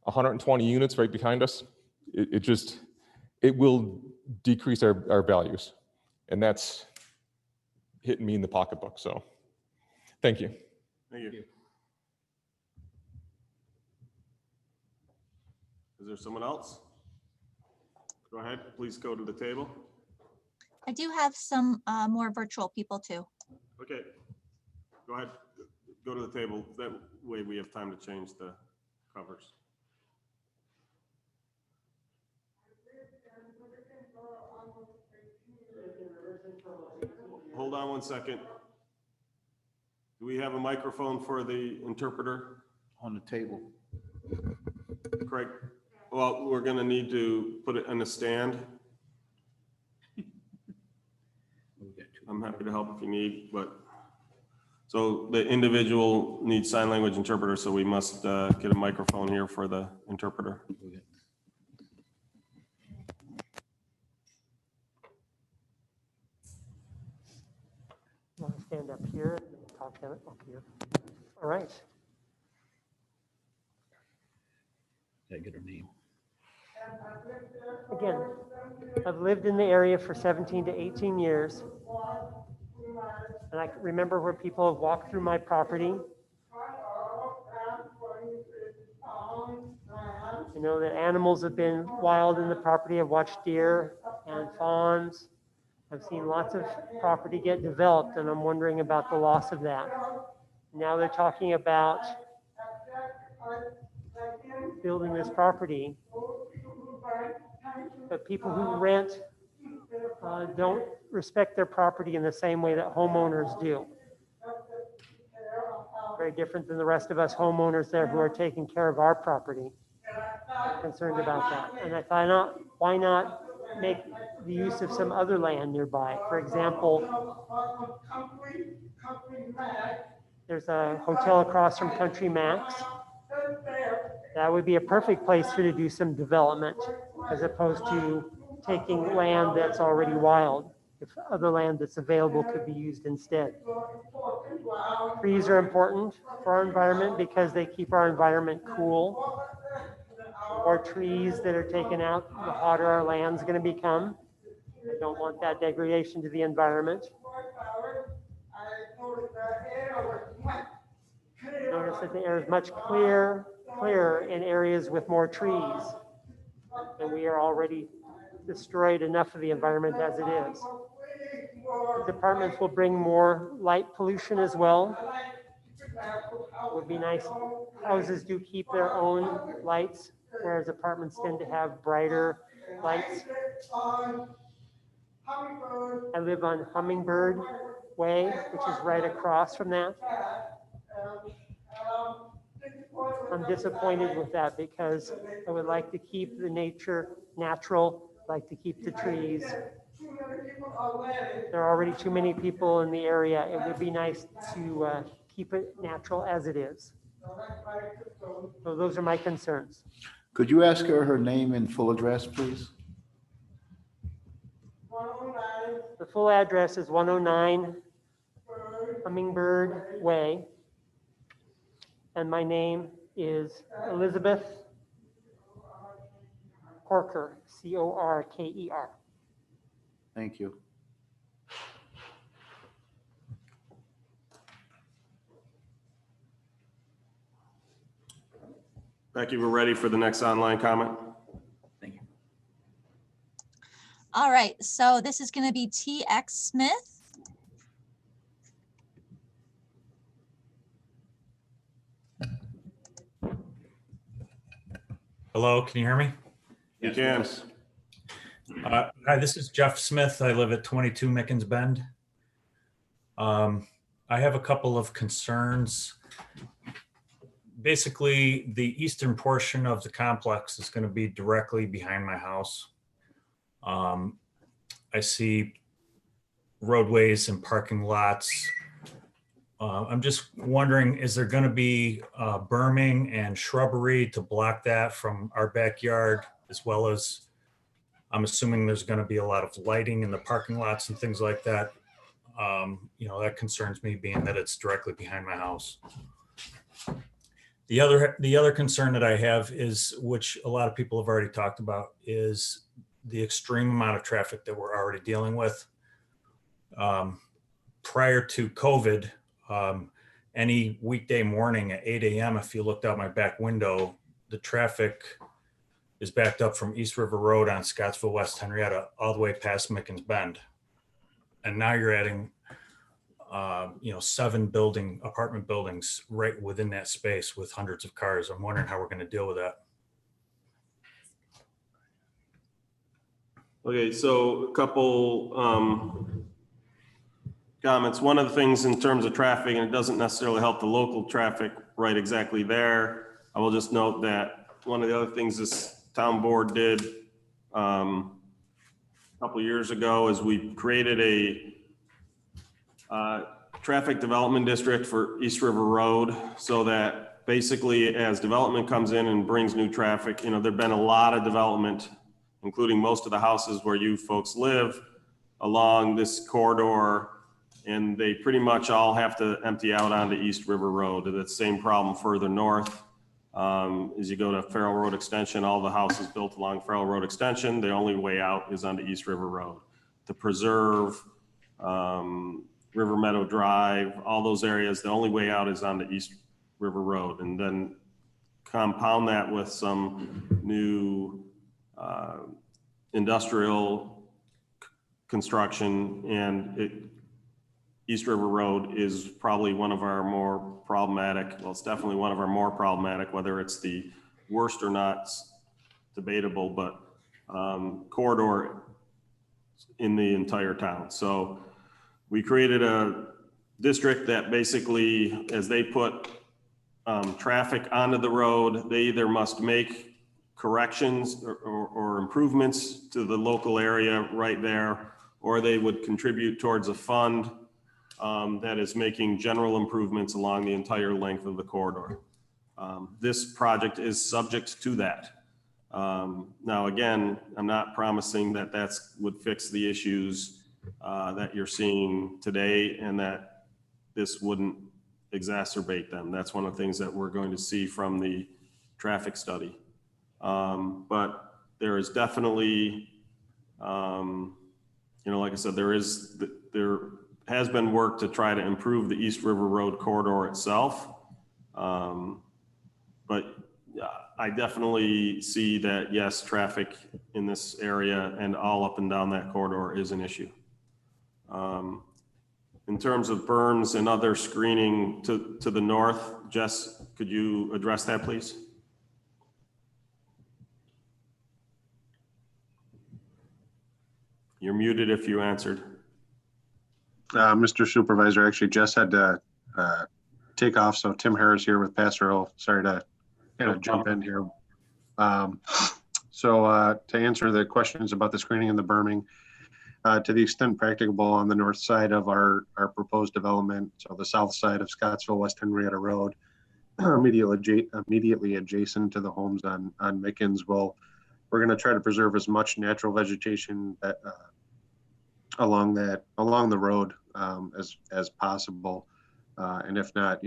120 units right behind us, it will decrease our values. And that's hitting me in the pocketbook, so thank you. Thank you. Is there someone else? Go ahead, please go to the table. I do have some more virtual people too. Okay, go ahead, go to the table. That way we have time to change the covers. Hold on 1 second. Do we have a microphone for the interpreter? On the table. Craig, well, we're gonna need to put it on a stand. I'm happy to help if you need, but, so the individual needs sign language interpreter, so we must get a microphone here for the interpreter. Want to stand up here and talk to it up here. All right. Get her name. Again, I've lived in the area for 17 to 18 years. And I remember where people have walked through my property. You know that animals have been wild in the property. I've watched deer and fawns. I've seen lots of property get developed, and I'm wondering about the loss of that. Now they're talking about building this property, but people who rent don't respect their property in the same way that homeowners do. Very different than the rest of us homeowners there who are taking care of our property. I'm concerned about that. And I thought, why not make the use of some other land nearby? For example, there's a hotel across from Country Max. That would be a perfect place for to do some development as opposed to taking land that's already wild. If other land that's available could be used instead. Trees are important for our environment because they keep our environment cool. The more trees that are taken out, the hotter our land's going to become. I don't want that degradation to the environment. Notice that the air is much clearer in areas with more trees. And we are already destroyed enough of the environment as it is. Departments will bring more light pollution as well. It would be nice. Houses do keep their own lights, whereas apartments tend to have brighter lights. I live on Hummingbird Way, which is right across from that. I'm disappointed with that because I would like to keep the nature natural, like to keep the trees. There are already too many people in the area. It would be nice to keep it natural as it is. So those are my concerns. Could you ask her name and full address, please? The full address is 109 Hummingbird Way. And my name is Elizabeth Corker, Corker. Thank you. Becky, we're ready for the next online comment. Thank you. All right, so this is going to be TX Smith. Hello, can you hear me? You Yes, can. yes. Hi, this is Jeff Smith. I live at 22 Mickens Bend. I have a couple of concerns. Basically, the eastern portion of the complex is going to be directly behind my house. I see roadways and parking lots. I'm just wondering, is there going to be berming and shrubbery to block that from our backyard, as well as I'm assuming there's going to be a lot of lighting in the parking lots and things like that. That concerns me, being that it's directly behind my house. The other concern that I have is, which a lot of people have already talked about, is the extreme amount of traffic that we're already dealing with. Prior to COVID, any weekday morning at 8 a.m., if you looked out my back window, the traffic is backed up from East River Road on Scottsville West Henrietta all the way past Mickens Bend. And now you're adding 7 apartment buildings right within that space with hundreds of cars. I'm wondering how we're going to deal with that. Okay, so a couple comments. One of the things in terms of traffic, and it doesn't necessarily help the local traffic right exactly there. I will just note that one of the other things this town board did a couple of years ago is we created a traffic development district for East River Road, so that basically as development comes in and brings new traffic, there've been a lot of development, including most of the houses where you folks live along this corridor, and they pretty much all have to empty out onto East River Road. And it's the same problem further north. As you go to Farrell Road Extension, all the houses built along Farrell Road Extension, the only way out is onto East River Road. To preserve River Meadow Drive, all those areas, the only way out is onto East River Road. And then compound that with some new industrial construction, and East River Road is probably one of our more problematic, well, it's definitely one of our more problematic, whether it's the worst or not, it's debatable, but corridor in the entire town. So we created a district that basically, as they put traffic onto the road, they either must make corrections or improvements to the local area right there, or they would contribute towards a fund that is making general improvements along the entire length of the corridor. This project is subject to that. Now, again, I'm not promising that would fix the issues that you're seeing today, and that this wouldn't exacerbate them. That's one of the things that we're going to see from the traffic study. But there is definitely, like I said, there has been work to try to improve the East River Road corridor itself. But I definitely see that, yes, traffic in this area and all up and down that corridor is an issue. In terms of berms and other screening to the north, Jess, could you address that, please? You're muted if you answered. Mr. Supervisor, actually Jess had to take off, so Tim Harris here with Pastoral. Sorry to kind of jump in here. So to answer the questions about the screening and the berming, to the extent practicable on the north side of our proposed development, so the south side of Scottsville West Henrietta Road, immediately adjacent to the homes on Mickens, we're going to try to preserve as much natural vegetation that along the road as possible, and if not,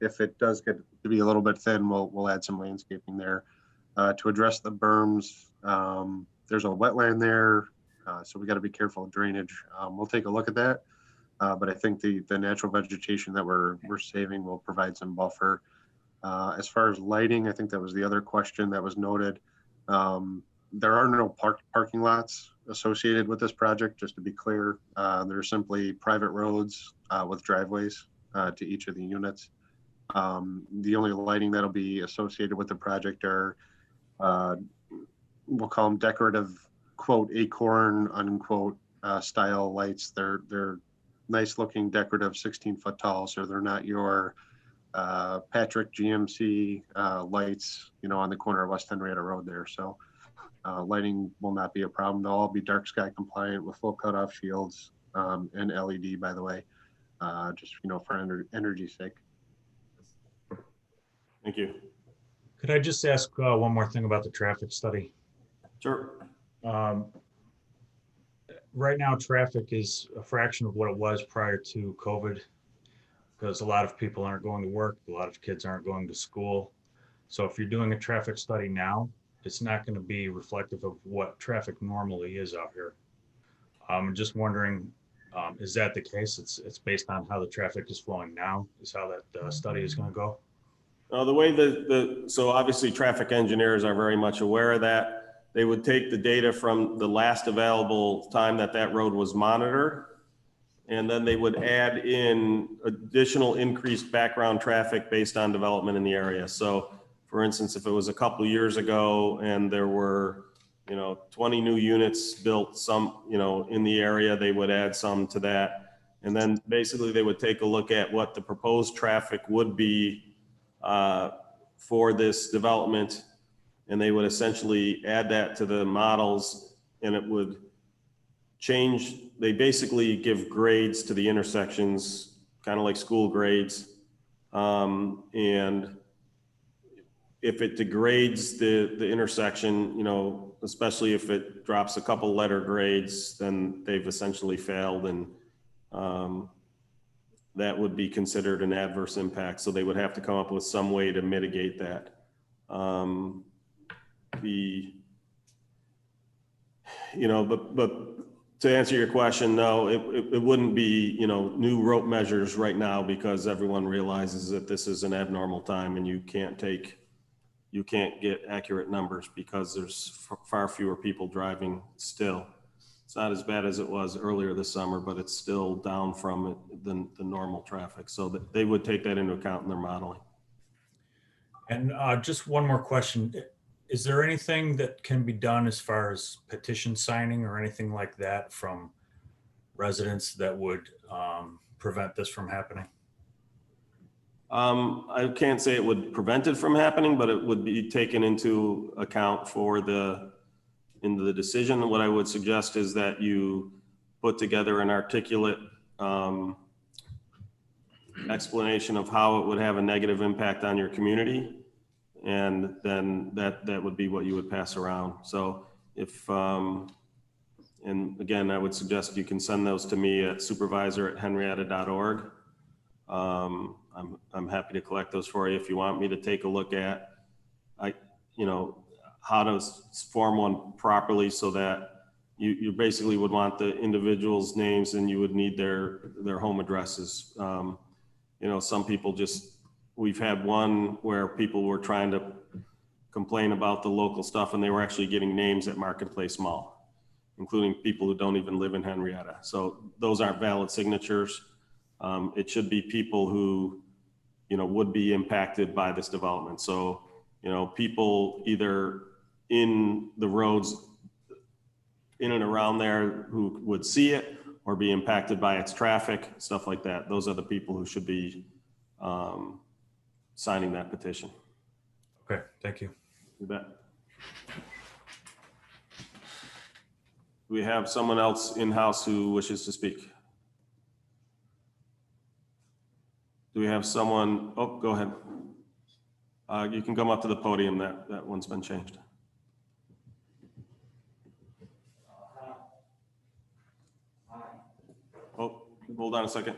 if it does get to be a little bit thin, we'll add some landscaping there. To address the berms, there's a wetland there, so we got to be careful of drainage. We'll take a look at that, but I think the natural vegetation that we're saving will provide some buffer. As far as lighting, I think that was the other question that was noted. There are no parking lots associated with this project, just to be clear. They're simply private roads with driveways to each of the units. The only lighting that'll be associated with the project are we'll call them decorative, quote, acorn, unquote, style lights. They're nice looking decorative 16-foot tall, so they're not your Patrick GMC lights, on the corner of West Henrietta Road there. So lighting will not be a problem. They'll all be dark sky compliant with full cutoff shields and LED, by the way, just, for energy's sake. Thank you. Could I just ask one more thing about the traffic study? Sure. Right now, traffic is a fraction of what it was prior to COVID, because a lot of people aren't going to work, a lot of kids aren't going to school. So if you're doing a traffic study now, it's not going to be reflective of what traffic normally is out here. I'm just wondering, is that the case? It's based on how the traffic is flowing now, is how that study is going to go? The way so obviously traffic engineers are very much aware of that. They would take the data from the last available time that road was monitored, and then they would add in additional increased background traffic based on development in the area. So for instance, if it was a couple years ago and there were, 20 new units built, some, in the area, they would add some to that. And then basically they would take a look at what the proposed traffic would be for this development, and they would essentially add that to the models, and it would change. They basically give grades to the intersections, kind of like school grades. And if it degrades the intersection, especially if it drops a couple letter grades, then they've essentially failed, and that would be considered an adverse impact. So they would have to come up with some way to mitigate that. But to answer your question, no, it wouldn't be, new rope measures right now, because everyone realizes that this is an abnormal time and you can't get accurate numbers because there's far fewer people driving still. It's not as bad as it was earlier this summer, but it's still down from the normal traffic. So that they would take that into account in their modeling. And just one more question. Is there anything that can be done as far as petition signing or anything like that from residents that would prevent this from happening? I can't say it would prevent it from happening, but it would be taken into account in the decision. What I would suggest is that you put together an articulate explanation of how it would have a negative impact on your community. And then that would be what you would pass around. So if, and again, I would suggest you can send those to me at supervisor@henrietta.org. I'm happy to collect those for you if you want me to take a look at, how to form one properly, so that you basically would want the individual's names, and you would need their home addresses. Some people we've had one where people were trying to complain about the local stuff, and they were actually getting names at Marketplace Mall, including people who don't even live in Henrietta. So those aren't valid signatures. It should be people who, would be impacted by this development. So, people either in the roads in and around there who would see it or be impacted by its traffic, stuff like that. Those are the people who should be signing that petition. Okay, thank you. You bet. Do we have someone else in-house who wishes to speak? Do we have someone? Oh, go ahead. You can come up to the podium. That one's been changed. Oh, hold on a second.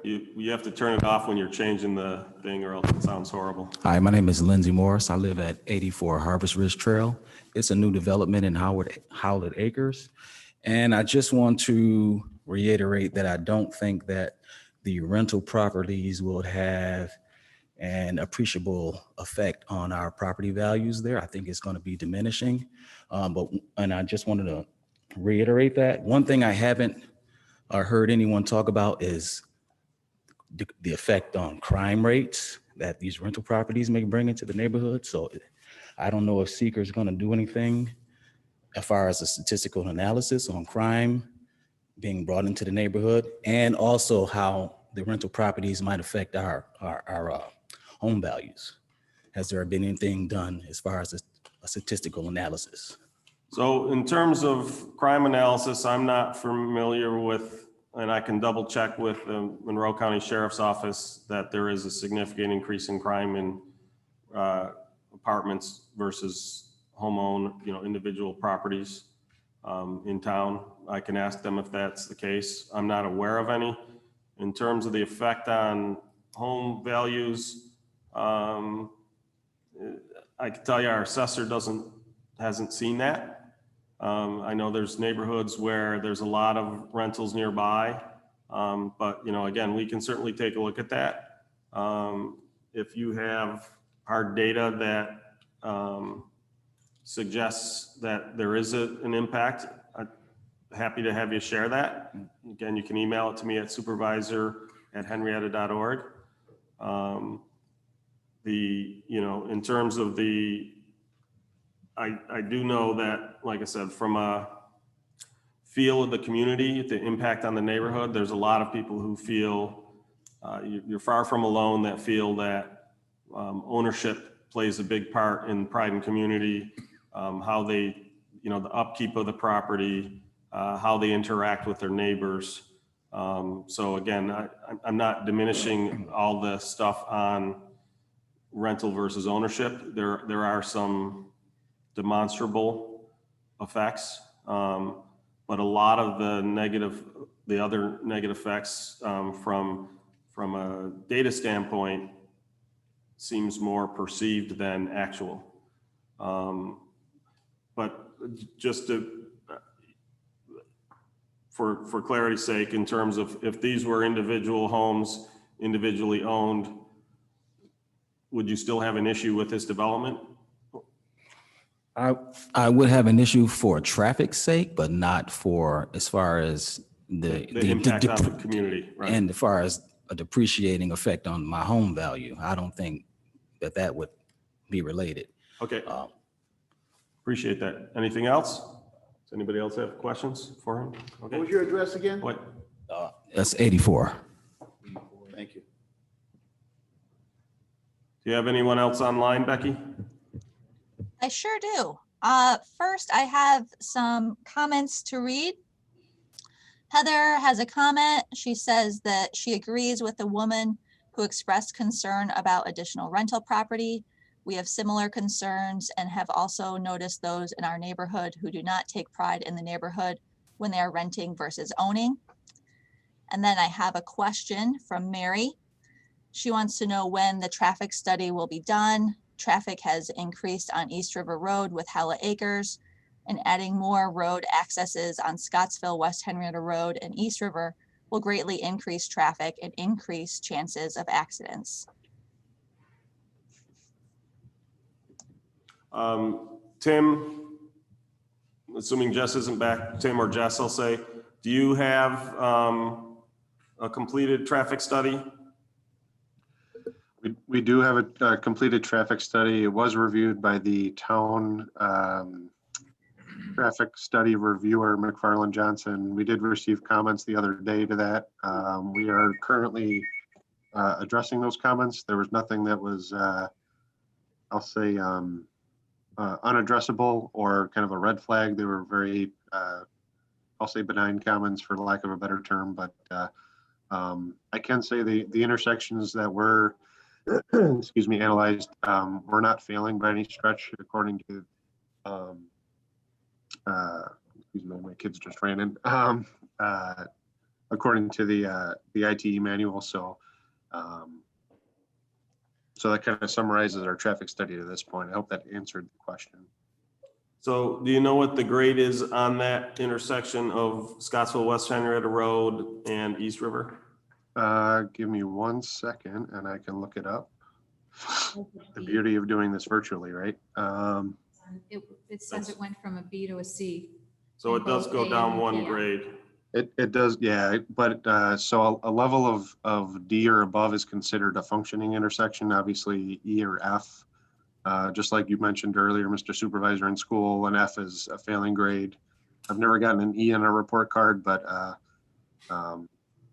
You have to turn it off when you're changing the thing, or else it sounds horrible. Hi, my name is Lindsay Morris. I live at 84 Harvest Ridge Trail. It's a new development in Howlett Acres. And I just want to reiterate that I don't think that the rental properties will have an appreciable effect on our property values there. I think it's going to be diminishing. And I just wanted to reiterate that. One thing I haven't heard anyone talk about is the effect on crime rates. that these rental properties may bring into the neighborhood. So I don't know if Seeker is going to do anything as far as a statistical analysis on crime being brought into the neighborhood, and also how the rental properties might affect our home values. Has there been anything done as far as a statistical analysis? So in terms of crime analysis, I'm not familiar with, and I can double check with the Monroe County Sheriff's Office that there is a significant increase in crime in apartments versus individual properties in town. I can ask them if that's the case. I'm not aware of any. In terms of the effect on home values, I can tell you our assessor hasn't seen that. I know there's neighborhoods where there's a lot of rentals nearby, but again, we can certainly take a look at that. If you have hard data that suggests that there is an impact, I'm happy to have you share that. Again, you can email it to me at supervisor@henrietta.org. In terms of I do know that, like I said, from a feel of the community, the impact on the neighborhood, there's a lot of people who feel you're far from alone, that feel that ownership plays a big part in pride and community, how they, the upkeep of the property, how they interact with their neighbors. So again, I'm not diminishing all the stuff on rental versus ownership. There are some demonstrable effects, but a lot of the other negative effects from a data standpoint seems more perceived than actual. But just for clarity's sake, in terms of if these were individual homes, individually owned, would you still have an issue with this development? I would have an issue for traffic's sake, but not for as far as the impact on the community, right? And as far as a depreciating effect on my home value. I don't think that would be related. Okay. Appreciate that. Anything else? Does anybody else have questions for him? Okay. What was your address again? What? That's 84. Thank you. Do you have anyone else online, Becky? I sure do. First, I have some comments to read. Heather has a comment. She says that she agrees with the woman who expressed concern about additional rental property. We have similar concerns and have also noticed those in our neighborhood who do not take pride in the neighborhood when they are renting versus owning. And then I have a question from Mary. She wants to know when the traffic study will be done. Traffic has increased on East River Road with Howlett Acres, and adding more road accesses on Scottsville, West Henrietta Road, and East River will greatly increase traffic and increase chances of accidents. Tim, assuming Jess isn't back, Tim or Jess, I'll say, do you have a completed traffic study? We do have a completed traffic study. It was reviewed by the town traffic study reviewer, McFarland Johnson. We did receive comments the other day to that. We are currently addressing those comments. There was nothing that was, I'll say, unaddressable or kind of a red flag. They were very, I'll say, benign comments, for lack of a better term. But I can say the intersections that were excuse me, analyzed, we're not failing by any stretch, according to, excuse me, my kids just ran in, according to the ITE manual. So, so that kind of summarizes our traffic study to this point. I hope that answered the question. So do you know what the grade is on that intersection of Scottsville, West Henrietta Road and East River? Give me 1 second and I can look it up. The beauty of doing this virtually, right? It says it went from a B to a C. So it does go down one grade. It does, yeah, but so a level of D or above is considered a functioning intersection, obviously E or F. Just like you mentioned earlier, Mr. Supervisor, in school, an F is a failing grade. I've never gotten an E on a report card, but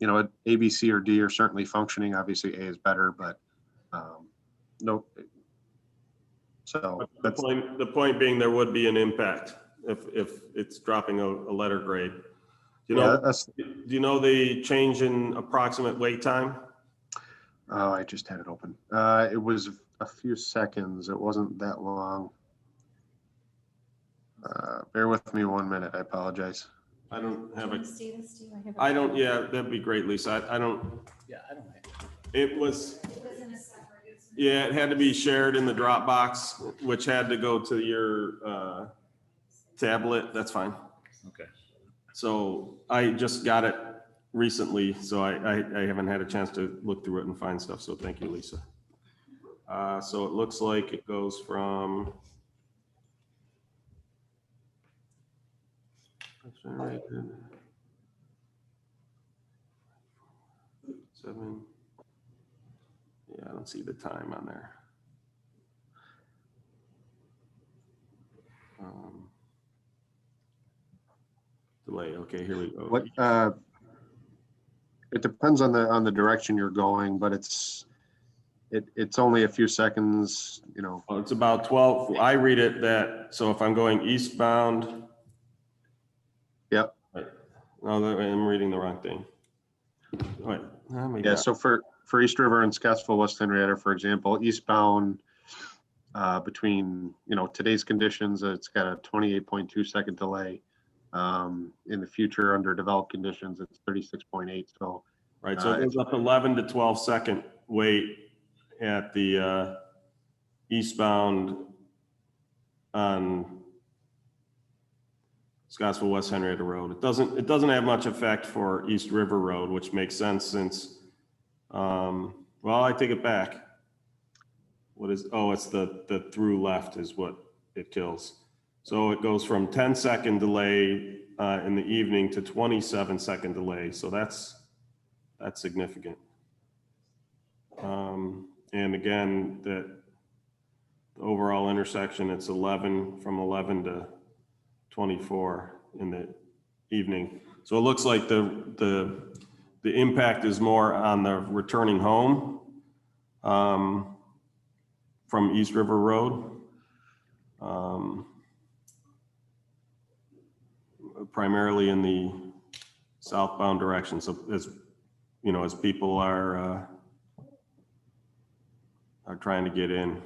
you know, A, B, C, or D are certainly functioning. Obviously A is better, but no. So that's The point being there would be an impact if it's dropping a letter grade. You know, do you know the change in approximate wait time? Oh, I just had it open. It was a few seconds. It wasn't that long. Bear with me 1 minute. I apologize. I don't have it. See this, Steve? have it. I don't, yeah, that'd be great, Lisa. I don't, Yeah, I don't. it was, yeah, it had to be shared in the Dropbox, which had to go to your tablet. That's fine. Okay. So I just got it recently, so I haven't had a chance to look through it and find stuff. So thank you, Lisa. So it looks like it goes from 7. Yeah, I don't see the time on there. Delay. Okay, here we go. What? It depends on the direction you're going, but it's only a few seconds. You know. Oh, it's about 12. I read it that, so if I'm going eastbound. Yep. Right. No, I'm reading the wrong thing. Wait, Yeah, so for East River and Scottsville, West Henrietta, for example, eastbound between, you know, today's conditions, it's got a 28.2 second delay. In the future, under developed conditions, it's 36.8. So, right, so it goes up 11 to 12 second wait at the eastbound on Scottsville West Henrietta Road. It doesn't have much effect for East River Road, which makes sense since, well, I take it back. What is, oh, it's the through left is what it kills. So it goes from 10-second delay in the evening to 27-second delay. So that's significant. And again, the overall intersection, it's 11 from 11 to 24 in the evening. So it looks like the impact is more on the returning home from East River Road. Primarily in the southbound direction. So as you know, as people are trying to get in.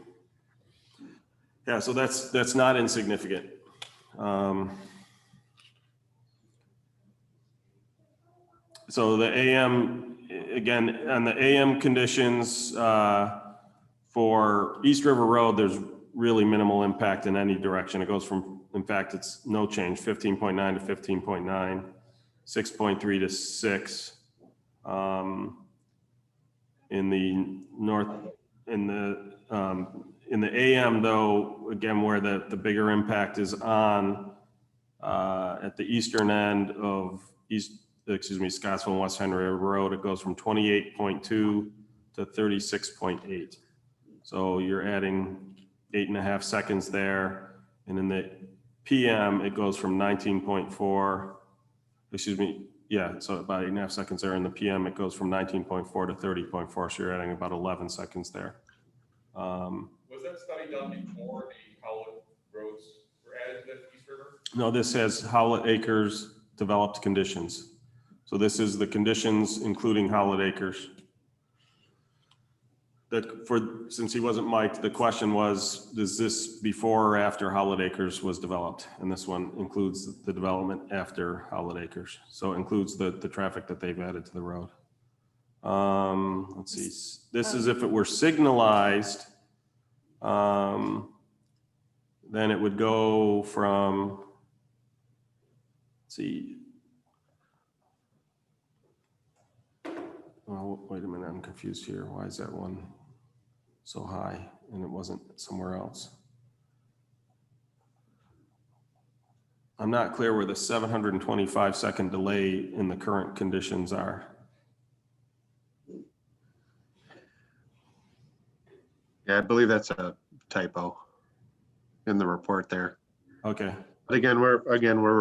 Yeah, so that's not insignificant. So the AM, again, on the AM conditions for East River Road, there's really minimal impact in any direction. It goes from, in fact, it's no change, 15.9 to 15.9, 6.3 to 6. In the north, in the AM though, again, where the bigger impact is on at the eastern end of Scottsville and West Henrietta Road, it goes from 28.2 to 36.8. So you're adding 8.5 seconds there. And in the PM, it goes from 19.4, yeah, so about 8.5 seconds there. In the PM, it goes from 19.4 to 30.4. So you're adding about 11 seconds there. Was that study done before the Howlett roads were added to East River? No, this has Howlett Acres developed conditions. So this is the conditions, including Howlett Acres. Since he wasn't mic'd, the question was, is this before or after Howlett Acres was developed? And this one includes the development after Howlett Acres. So it includes the traffic that they've added to the road. Let's see, this is if it were signalized, then it would go from, let's see. Well, wait a minute, I'm confused here. Why is that one so high and it wasn't somewhere else? I'm not clear where the 725-second delay in the current conditions are. Yeah, I believe that's a typo in the report there. Okay. But again, we're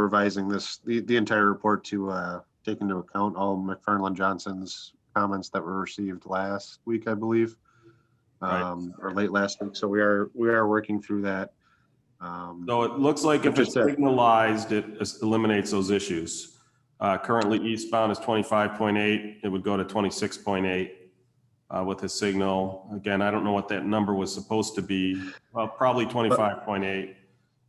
revising the entire report to take into account all McFarland Johnson's comments that were received last week, I believe, or late last week. So we are working through that. So it looks like if it's signalized, it eliminates those issues. Currently eastbound is 25.8. It would go to 26.8 with a signal. Again, I don't know what that number was supposed to be. Well, probably 25.8.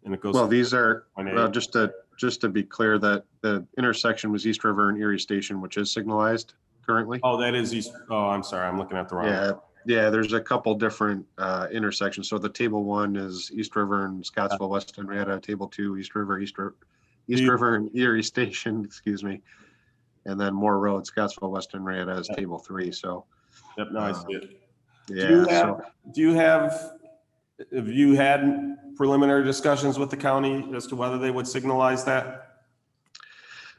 And it goes. Well, these are, 0.8. well, just to be clear, that the intersection was East River and Erie Station, which is signalized currently. Oh, that is East. Oh, I'm sorry. I'm looking at the wrong. Yeah, there's a couple different intersections. So the table 1 is East River and Scottsville, West Henrietta. Table 2, East River and Erie Station, excuse me. And then Moore Road, Scottsville, West Henrietta is table 3. So. Yep, no, I see it. Yeah. Have you had preliminary discussions with the county as to whether they would signalize that?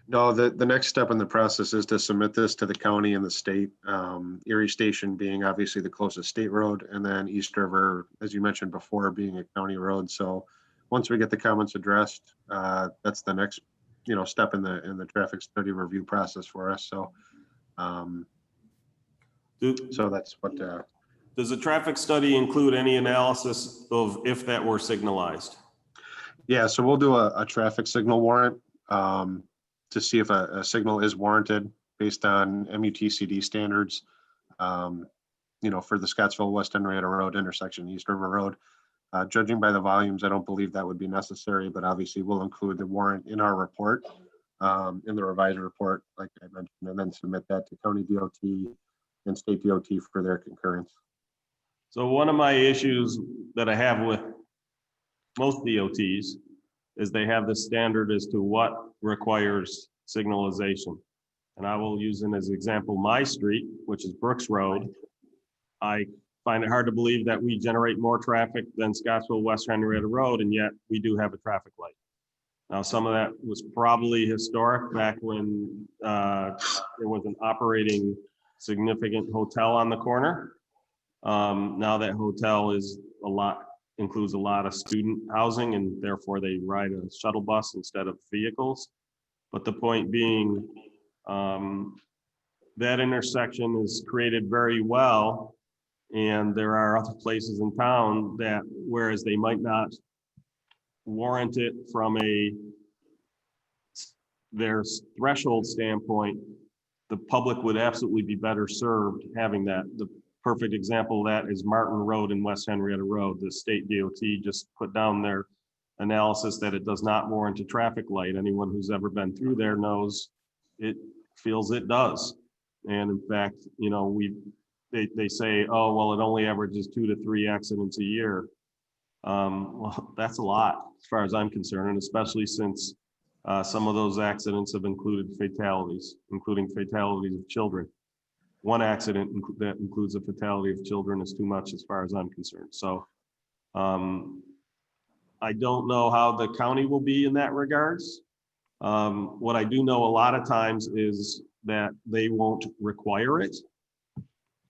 No, the next step in the process is to submit this to the county and the state, Erie Station being obviously the closest state road, and then East River, as you mentioned before, being a county road. So once we get the comments addressed, that's the next, step in the traffic study review process for us. So, so that's what. Does the traffic study include any analysis of if that were signalized? Yeah, so we'll do a traffic signal warrant to see if a signal is warranted based on MUTCD standards, for the Scottsville West Henrietta Road intersection, East River Road. Judging by the volumes, I don't believe that would be necessary, but obviously we'll include the warrant in our report, in the revised report, like I mentioned, and then submit that to County DOT and State DOT for their concurrence. So one of my issues that I have with most DOTs is they have the standard as to what requires signalization. And I will use as an example my street, which is Brooks Road. I find it hard to believe that we generate more traffic than Scottsville West Henrietta Road, and yet we do have a traffic light. Now, some of that was probably historic back when there was an operating significant hotel on the corner. Now that hotel includes a lot of student housing, and therefore they ride a shuttle bus instead of vehicles. But the point being, that intersection is created very well, and there are other places in town that, whereas they might not warrant it from their threshold standpoint, the public would absolutely be better served having that. The perfect example of that is Martin Road and West Henrietta Road. The state DOT just put down their analysis that it does not warrant a traffic light. Anyone who's ever been through there knows it feels it does. And in fact, they say, oh, well, it only averages 2 to 3 accidents a year. Well, that's a lot as far as I'm concerned, and especially since some of those accidents have included fatalities, including fatalities of children. One accident that includes a fatality of children is too much as far as I'm concerned. So I don't know how the county will be in that regards. What I do know a lot of times is that they won't require it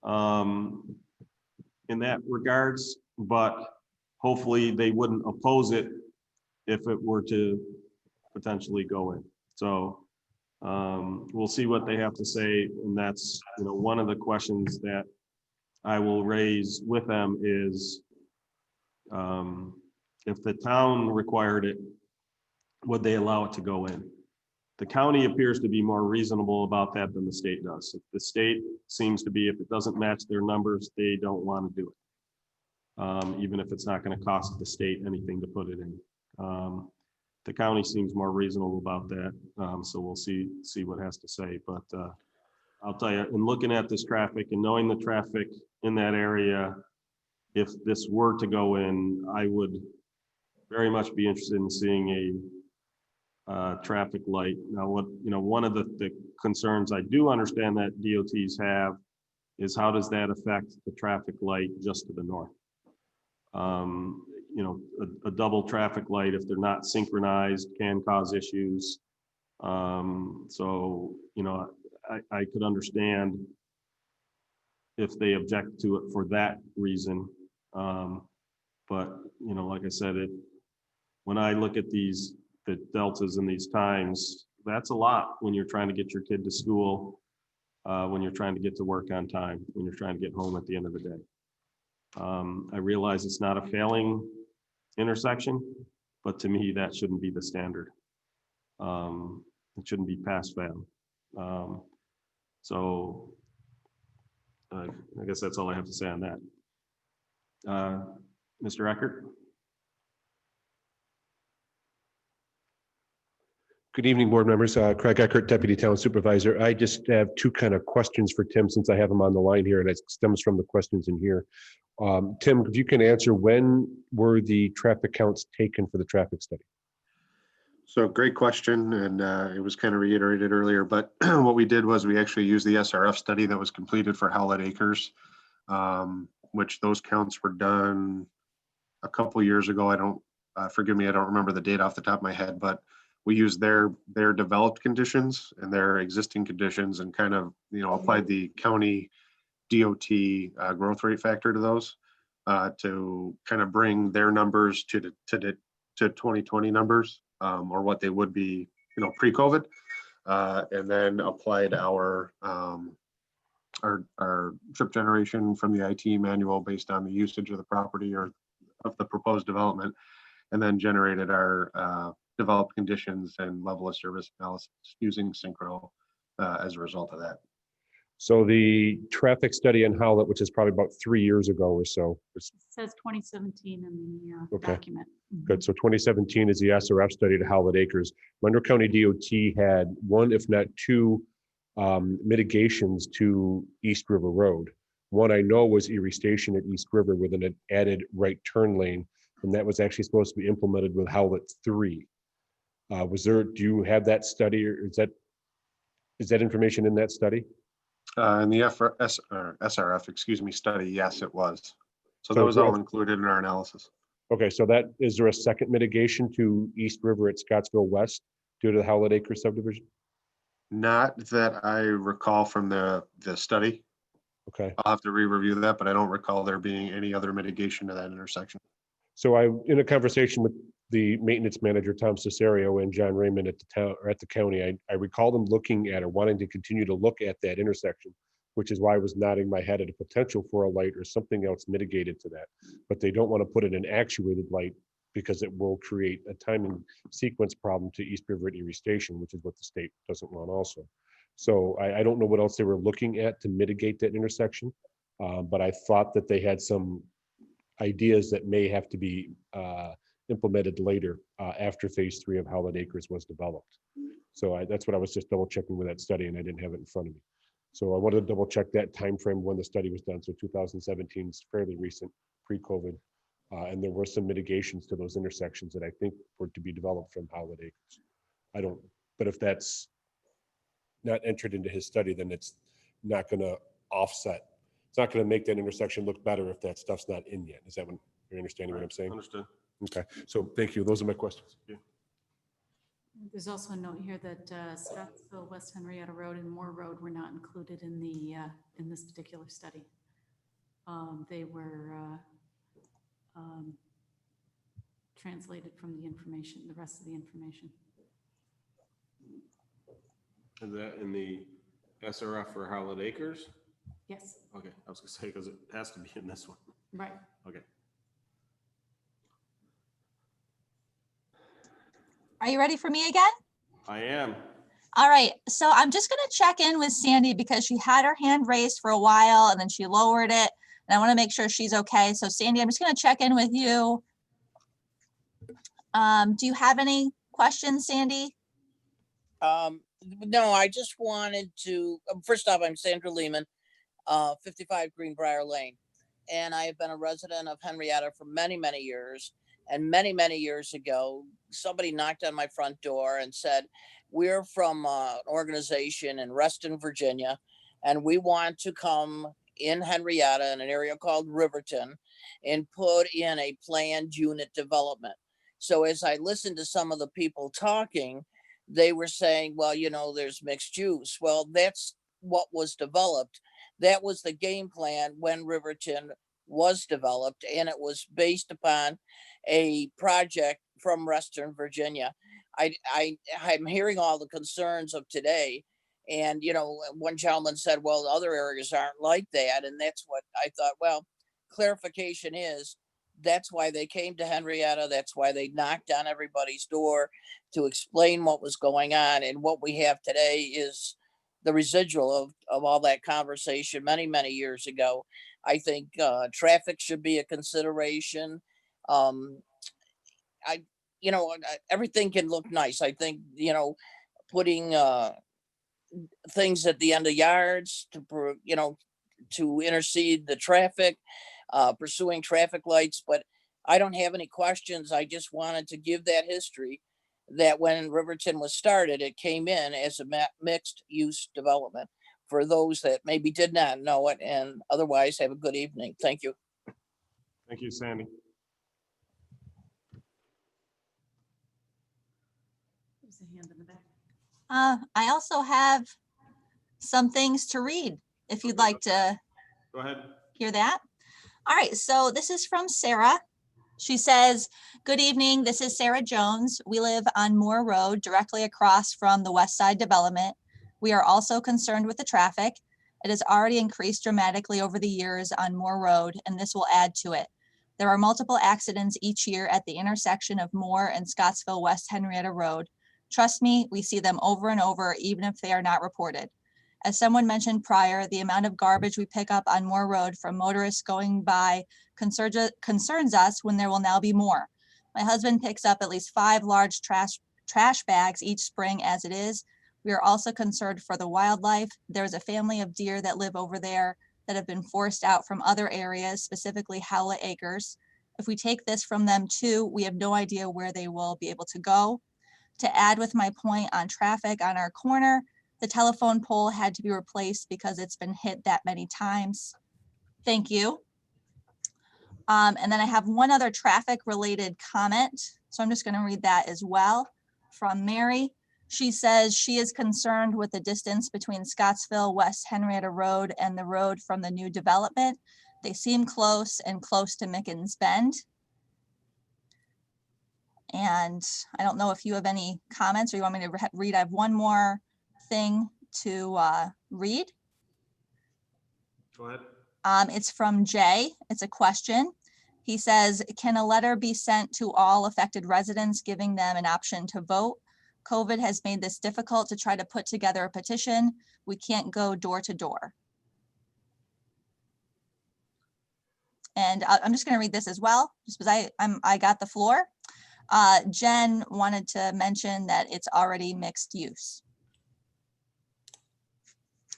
in that regards, but hopefully they wouldn't oppose it if it were to potentially go in. So we'll see what they have to say, and that's one of the questions that I will raise with them is if the town required it, would they allow it to go in? The county appears to be more reasonable about that than the state does. If the state seems to be, if it doesn't match their numbers, they don't want to do it, even if it's not going to cost the state anything to put it in. The county seems more reasonable about that, so we'll see what it has to say. But I'll tell you, in looking at this traffic and knowing the traffic in that area, if this were to go in, I would very much be interested in seeing a traffic light. Now, one of the concerns I do understand that DOTs have is how does that affect the traffic light just to the north? a double traffic light, if they're not synchronized, can cause issues. So, I could understand if they object to it for that reason. But, like I said, when I look at the deltas in these times, that's a lot when you're trying to get your kid to school, when you're trying to get to work on time, when you're trying to get home at the end of the day. I realize it's not a failing intersection, but to me, that shouldn't be the standard. It shouldn't be pass fail. So I guess that's all I have to say on that. Mr. Eckert? Good evening, board members. Craig Eckert, Deputy Town Supervisor. I just have two kind of questions for Tim since I have him on the line here, and it stems from the questions in here. Tim, if you can answer, when were the traffic counts taken for the traffic study? So great question, and it was kind of reiterated earlier, but what we did was we actually used the SRF study that was completed for Howlett Acres, which those counts were done a couple years ago. Forgive me, I don't remember the date off the top of my head, but we used their developed conditions and their existing conditions and kind of, applied the county DOT growth rate factor to those to kind of bring their numbers to 2020 numbers, or what they would be, pre-COVID, and then applied our trip generation from the IT manual based on the usage of the property or of the proposed development, and then generated our developed conditions and level of service analysis using Synchro as a result of that. So the traffic study in Howlett, which is probably about 3 years ago or so. It says 2017 in the Okay. document. Good. So 2017 is the SRF study to Howlett Acres. Monroe County DOT had one, if not two, mitigations to East River Road. One I know was Erie Station at East River with an added right turn lane, and that was actually supposed to be implemented with Howlett 3. Do you have that study, or is that information in that study? In the SRF, study, yes, it was. So that was all included in our analysis. Okay, so is there a second mitigation to East River at Scottsville West due to the Howlett Acres subdivision? Not that I recall from the study. Okay. I'll have to re-review that, but I don't recall there being any other mitigation to that intersection. So in a conversation with the maintenance manager, Tom Cesario, and John Raymond at the county, I recall them looking at or wanting to continue to look at that intersection, which is why I was nodding my head at a potential for a light or something else mitigated to that. But they don't want to put in an actuated light because it will create a timing sequence problem to East River at Erie Station, which is what the state doesn't want also. So I don't know what else they were looking at to mitigate that intersection, but I thought that they had some ideas that may have to be implemented later after phase 3 of Howlett Acres was developed. So that's what I was just double checking with that study, and I didn't have it in front of me. So I wanted to double check that time frame when the study was done. So 2017 is fairly recent, pre-COVID, and there were some mitigations to those intersections that I think were to be developed from Howlett Acres. But if that's not entered into his study, then it's not going to offset. It's not going to make that intersection look better if that stuff's not in yet. Is that what you're understanding what I'm saying? Understood. Okay, so thank you. Those are my questions. Yeah. There's also a note here that Scottsville, West Henrietta Road, and Moore Road were not included in the in this particular study. They were translated from the information, the rest of the information. Is that in the SRF for Howlett Acres? Yes. Okay, I was gonna say, because it has to be in this one. Right. Okay. Are you ready for me again? I am. All right, so I'm just gonna check in with Sandy because she had her hand raised for a while and then she lowered it. And I wanna make sure she's okay. So Sandy, I'm just gonna check in with you. Do you have any questions, Sandy? No, I just wanted to, first off, I'm Sandra Lehman, 55 Greenbrier Lane. And I have been a resident of Henrietta for many, many years. And many, many years ago, somebody knocked on my front door and said, we're from an organization in Reston, Virginia, and we want to come in Henrietta in an area called Riverton and put in a planned unit development. So as I listened to some of the people talking, they were saying, well, you know, there's mixed use. Well, that's what was developed. That was the game plan when Riverton was developed, and it was based upon a project from Western Virginia. I'm hearing all the concerns of today. And, you know, one gentleman said, well, other areas aren't like that. And that's what I thought, well, clarification is that's why they came to Henrietta. That's why they knocked on everybody's door to explain what was going on. And what we have today is the residual of all that conversation many, many years ago. I think traffic should be a consideration. You know, everything can look nice. I think, you know, putting things at the end of yards to, you know, to intercede the traffic, pursuing traffic lights, but I don't have any questions. I just wanted to give that history that when Riverton was started, it came in as a mixed use development for those that maybe did not know it, and otherwise have a good evening. Thank you. Thank you, Sandy. There's a hand in the back. I also have some things to read, if you'd like to Go ahead. hear that. All right, so this is from Sarah. She says, good evening, this is Sarah Jones. We live on Moore Road, directly across from the West Side Development. We are also concerned with the traffic. It has already increased dramatically over the years on Moore Road, and this will add to it. There are multiple accidents each year at the intersection of Moore and Scottsville West Henrietta Road. Trust me, we see them over and over, even if they are not reported. As someone mentioned prior, the amount of garbage we pick up on Moore Road from motorists going by concerns us when there will now be more. My husband picks up at least 5 large trash bags each spring as it is. We are also concerned for the wildlife. There's a family of deer that live over there that have been forced out from other areas, specifically Howlett Acres. If we take this from them too, we have no idea where they will be able to go. To add with my point on traffic on our corner, the telephone pole had to be replaced because it's been hit that many times. Thank you. And then I have one other traffic related comment. So I'm just going to read that as well from Mary. She says she is concerned with the distance between Scottsville West Henrietta Road and the road from the new development. They seem close and close to Mickens Bend. And I don't know if you have any comments or you want me to read. I have one more thing to read. Go ahead. It's from Jay. It's a question. He says, can a letter be sent to all affected residents giving them an option to vote? COVID has made this difficult to try to put together a petition. We can't go door to door. And I'm just going to read this as well, just because I got the floor. Jen wanted to mention that it's already mixed use.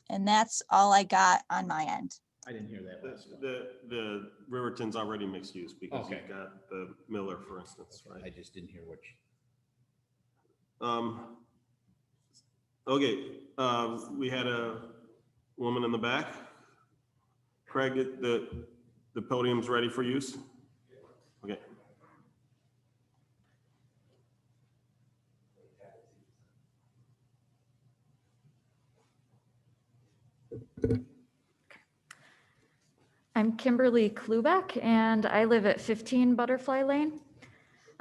And that's all I got on my end. I didn't hear that last one. The Riverton's already mixed use because Okay. you've got the Miller, for instance, I right? just didn't hear which. Okay, we had a woman in the back. Craig, the podium's ready for use? Okay. I'm Kimberly Klubeck, and I live at 15 Butterfly Lane.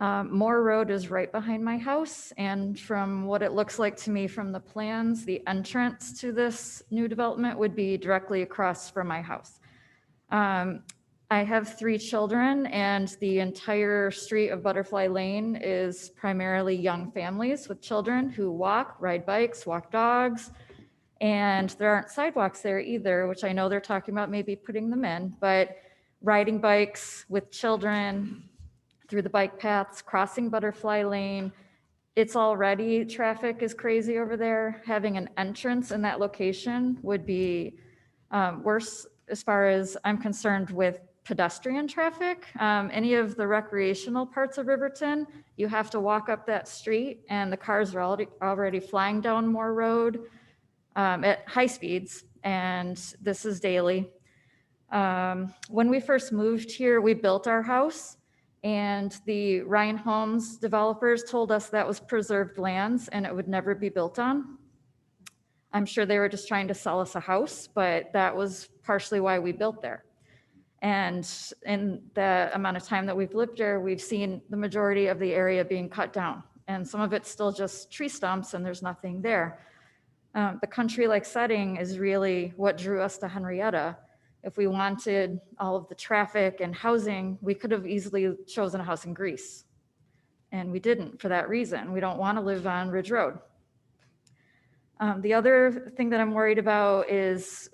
Moore Road is right behind my house, and from what it looks like to me from the plans, the entrance to this new development would be directly across from my house. I have 3 children, and the entire street of Butterfly Lane is primarily young families with children who walk, ride bikes, walk dogs, and there aren't sidewalks there either, which I know they're talking about maybe putting them in, but riding bikes with children through the bike paths, crossing Butterfly Lane, it's already, traffic is crazy over there. Having an entrance in that location would be worse as far as I'm concerned with pedestrian traffic. Any of the recreational parts of Riverton, you have to walk up that street and the cars are already flying down Moore Road at high speeds, and this is daily. When we first moved here, we built our house, and the Ryan Homes developers told us that was preserved lands and it would never be built on. I'm sure they were just trying to sell us a house, but that was partially why we built there. And in the amount of time that we've lived there, we've seen the majority of the area being cut down, and some of it's still just tree stumps and there's nothing there. The country-like setting is really what drew us to Henrietta. If we wanted all of the traffic and housing, we could have easily chosen a house in Greece. And we didn't for that reason. We don't want to live on Ridge Road. The other thing that I'm worried about is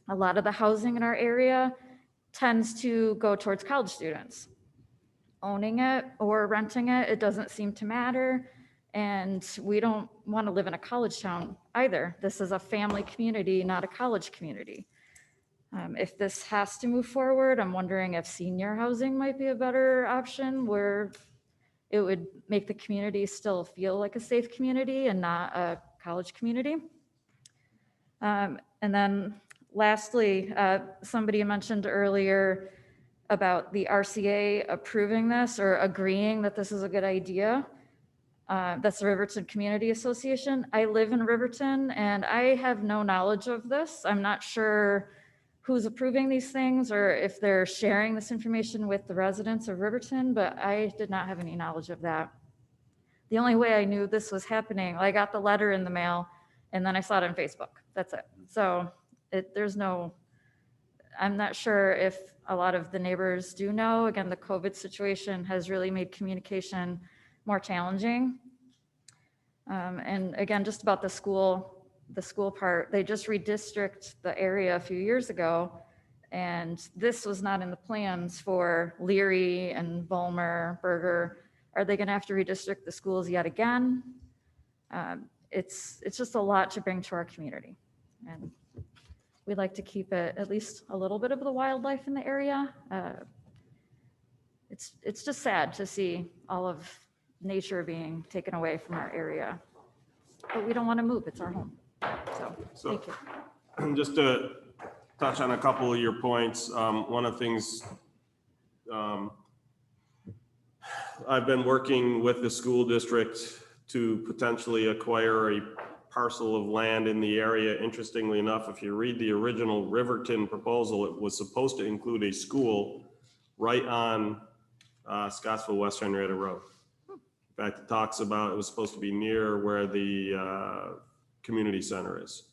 a lot of the housing in our area tends to go towards college students. Owning it or renting it, it doesn't seem to matter. And we don't want to live in a college town either. This is a family community, not a college community. If this has to move forward, I'm wondering if senior housing might be a better option where it would make the community still feel like a safe community and not a college community. And then lastly, somebody mentioned earlier about the RCA approving this or agreeing that this is a good idea. That's the Riverton Community Association. I live in Riverton and I have no knowledge of this. I'm not sure who's approving these things or if they're sharing this information with the residents of Riverton, but I did not have any knowledge of that. The only way I knew this was happening, I got the letter in the mail and then I saw it on Facebook. That's it. So I'm not sure if a lot of the neighbors do know. Again, the COVID situation has really made communication more challenging. And again, just about the school part, they just redistricted the area a few years ago, and this was not in the plans for Leary and Vollmer, Berger. Are they going to have to redistrict the schools yet again? It's just a lot to bring to our community, and we'd like to keep it at least a little bit of the wildlife in the area. It's just sad to see all of nature being taken away from our area, but we don't want to move. It's our home. So thank you. Just to touch on a couple of your points, one of the things I've been working with the school district to potentially acquire a parcel of land in the area. Interestingly enough, if you read the original Riverton proposal, it was supposed to include a school right on Scottsville West Henrietta Road. In fact, it talks about it was supposed to be near where the community center is.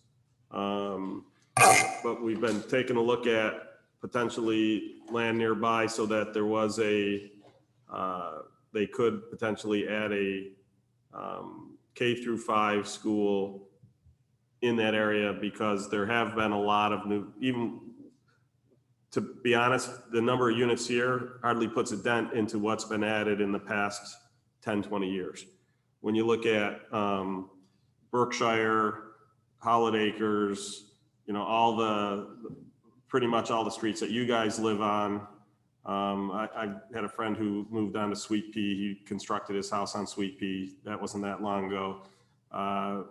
But we've been taking a look at potentially land nearby so that there was they could potentially add a K-5 school in that area, because there have been a lot of new, even to be honest, the number of units here hardly puts a dent into what's been added in the past 10, 20 years. When you look at Berkshire, Holiday Acres, pretty much all the streets that you guys live on. I had a friend who moved on to Sweet Pea. He constructed his house on Sweet Pea. That wasn't that long ago.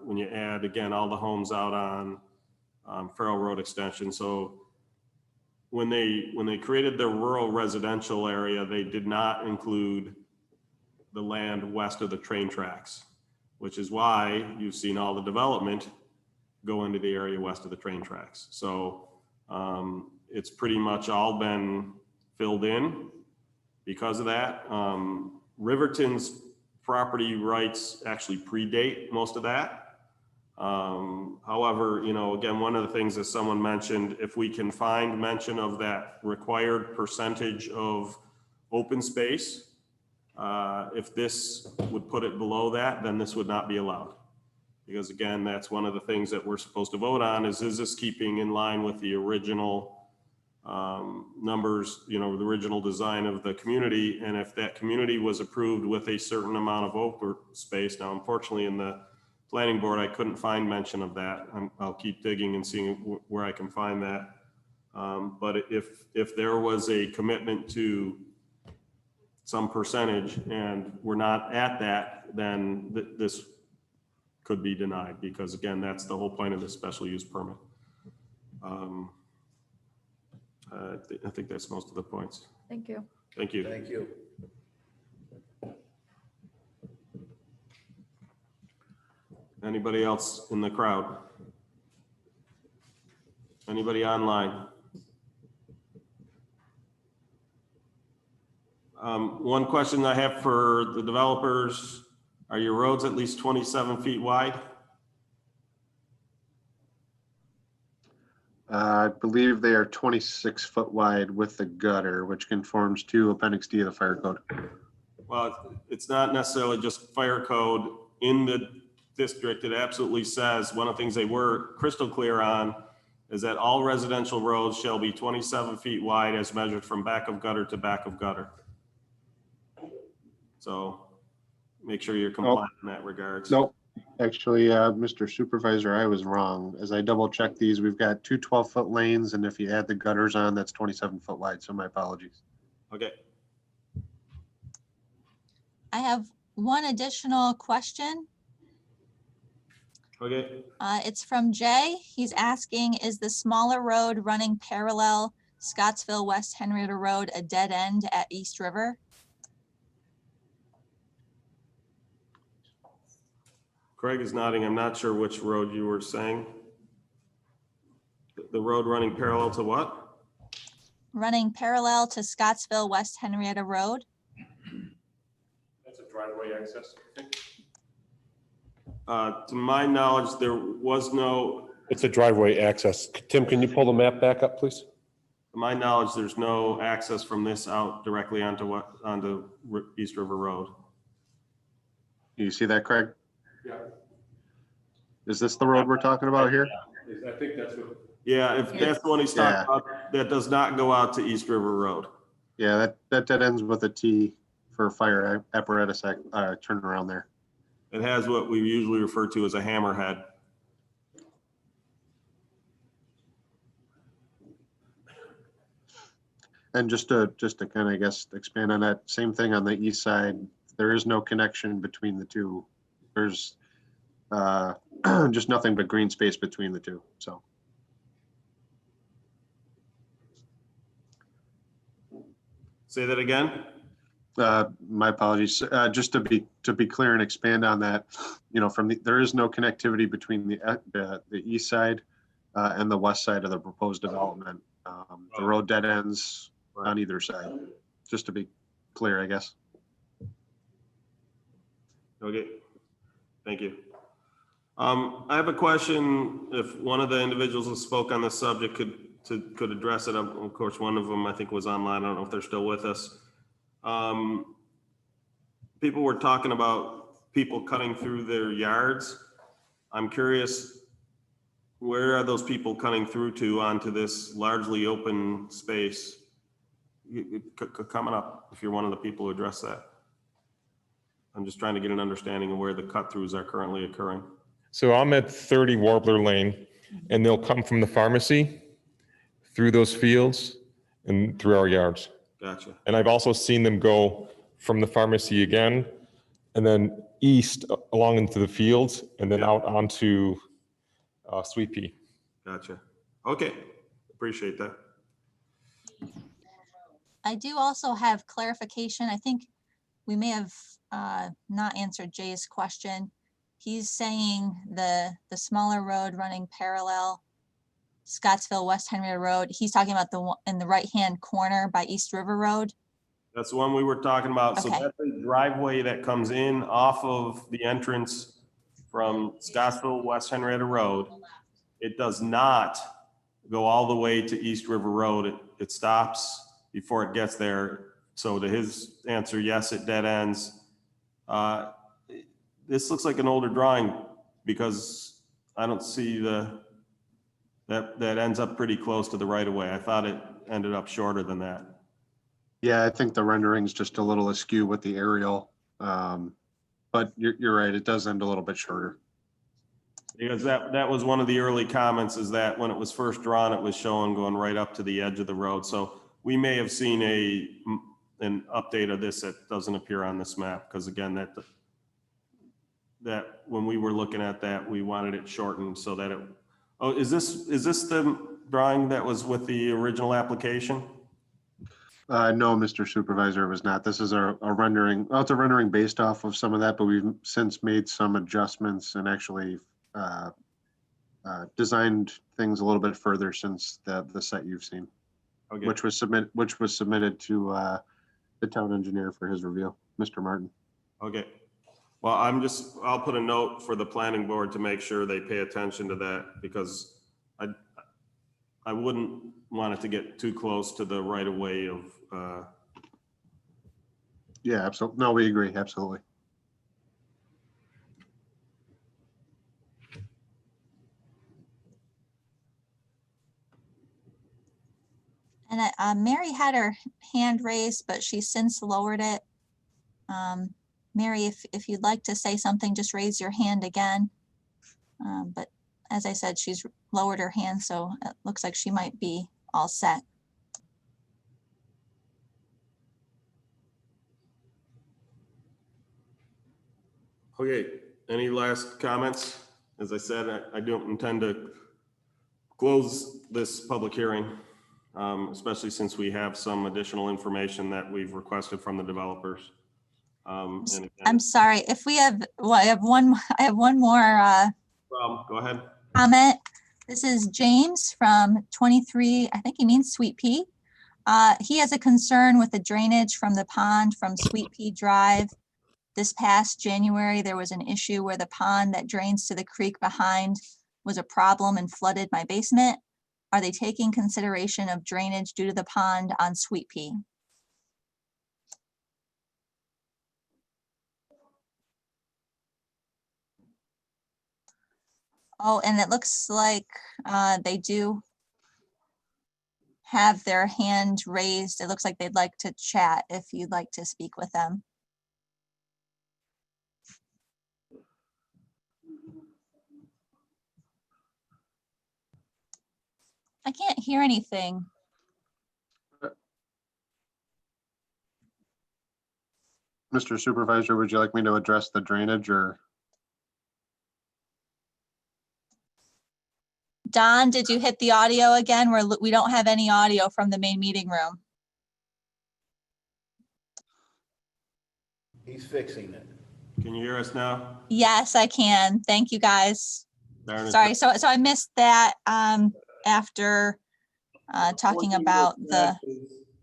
When you add, again, all the homes out on Farrell Road Extension. So when they created the rural residential area, they did not include the land west of the train tracks, which is why you've seen all the development go into the area west of the train tracks. So it's pretty much all been filled in because of that. Riverton's property rights actually predate most of that. However, again, one of the things that someone mentioned, if we can find mention of that required percentage of open space, if this would put it below that, then this would not be allowed. Because again, that's one of the things that we're supposed to vote on is this keeping in line with the original numbers, the original design of the community. And if that community was approved with a certain amount of open space, now unfortunately in the planning board, I couldn't find mention of that. I'll keep digging and seeing where I can find that. But if there was a commitment to some percentage and we're not at that, then this could be denied, because again, that's the whole point of the special use permit. I think that's most of the points. Thank you. Thank you. Thank you. Anybody else in the crowd? Anybody online? One question I have for the developers, are your roads at least 27 feet wide? I believe they are 26 foot wide with the gutter, which conforms to Appendix D of the fire code. Well, it's not necessarily just fire code. In the district, it absolutely says, one of the things they were crystal clear on is that all residential roads shall be 27 feet wide as measured from back of gutter to back of gutter. So make sure you're compliant in that regard. Nope. Actually, Mr. Supervisor, I was wrong. As I double checked these, we've got two 12-foot lanes, and if you add the gutters on, that's 27 foot wide. So my apologies. Okay. I have one additional question. Okay. It's from Jay. He's asking, is the smaller road running parallel Scottsville West Henrietta Road a dead end at East River? Craig is nodding. I'm not sure which road you were saying. The road running parallel to what? Running parallel to Scottsville West Henrietta Road. That's a driveway access, I think. To my knowledge, there was no, It's a driveway access. Tim, can you pull the map back up, please? to my knowledge, there's no access from this out directly onto East River Road. You see that, Craig? Yeah. Is this the road we're talking about here? I think that's what. Yeah, if that's the one he's talking about, that does not go out to East River Road. Yeah, that ends with a T for fire apparatus turnaround there. It has what we usually refer to as a hammerhead. And just to kind of, I guess, expand on that, same thing on the east side, there is no connection between the two. There's just nothing but green space between the two, so. Say that again? My apologies. Just to be clear and expand on that, there is no connectivity between the east side and the west side of the proposed development. The road dead ends on either side, just to be clear, I guess. Okay, thank you. I have a question. If one of the individuals who spoke on this subject could address it. Of course, one of them I think was online. I don't know if they're still with us. People were talking about people cutting through their yards. I'm curious, where are those people cutting through to onto this largely open space? Coming up, if you're one of the people who address that. I'm just trying to get an understanding of where the cut throughs are currently occurring. So I'm at 30 Warbler Lane, and they'll come from the pharmacy through those fields and through our yards. Gotcha. And I've also seen them go from the pharmacy again, and then east along into the fields, and then out onto Sweet Pea. Gotcha. Okay, appreciate that. I do also have clarification. I think we may have not answered Jay's question. He's saying the smaller road running parallel Scottsville West Henrietta Road. He's talking about the one in the right-hand corner by East River Road. That's the one we were talking about. So Okay. that's a driveway that comes in off of the entrance from Scottsville West Henrietta Road. It does not go all the way to East River Road. It stops before it gets there. So to his answer, yes, it dead ends. This looks like an older drawing because I don't see that ends up pretty close to the right of way. I thought it ended up shorter than that. Yeah, I think the rendering's just a little askew with the aerial. But you're right, it does end a little bit shorter. Because that was one of the early comments, is that when it was first drawn, it was shown going right up to the edge of the road. So we may have seen an update of this that doesn't appear on this map, because again, that when we were looking at that, we wanted it shortened so that it, oh, is this the drawing that was with the original application? No, Mr. Supervisor, it was not. This is a rendering, well, it's a rendering based off of some of that, but we've since made some adjustments and actually designed things a little bit further since the set you've seen, Okay. which was submitted to the town engineer for his review, Mr. Martin. Okay. Well, I'll put a note for the planning board to make sure they pay attention to that, because I wouldn't want it to get too close to the right of way of, Yeah, absolutely. No, we agree. Absolutely. And Mary had her hand raised, but she's since lowered it. Mary, if you'd like to say something, just raise your hand again. But as I said, she's lowered her hand, so it looks like she might be all set. okay, any last comments? As I said, I don't intend to close this public hearing, especially since we have some additional information that we've requested from the developers. And again, I'm sorry, if we have, well, I have one more go ahead. comment. This is James from 23, I think he means Sweet Pea. He has a concern with the drainage from the pond from Sweet Pea Drive. This past January, there was an issue where the pond that drains to the creek behind was a problem and flooded my basement. Are they taking consideration of drainage due to the pond on Sweet Pea? Oh, and it looks like they do have their hand raised. It looks like they'd like to chat if you'd like to speak with them. I can't hear anything. Mr. Supervisor, would you like me to address the drainage or? Don, did you hit the audio again? We don't have any audio from the main meeting room. He's fixing it. Can you hear us now? Yes, I can. Thank you, guys. Darn it. Sorry, so I missed that after talking about the,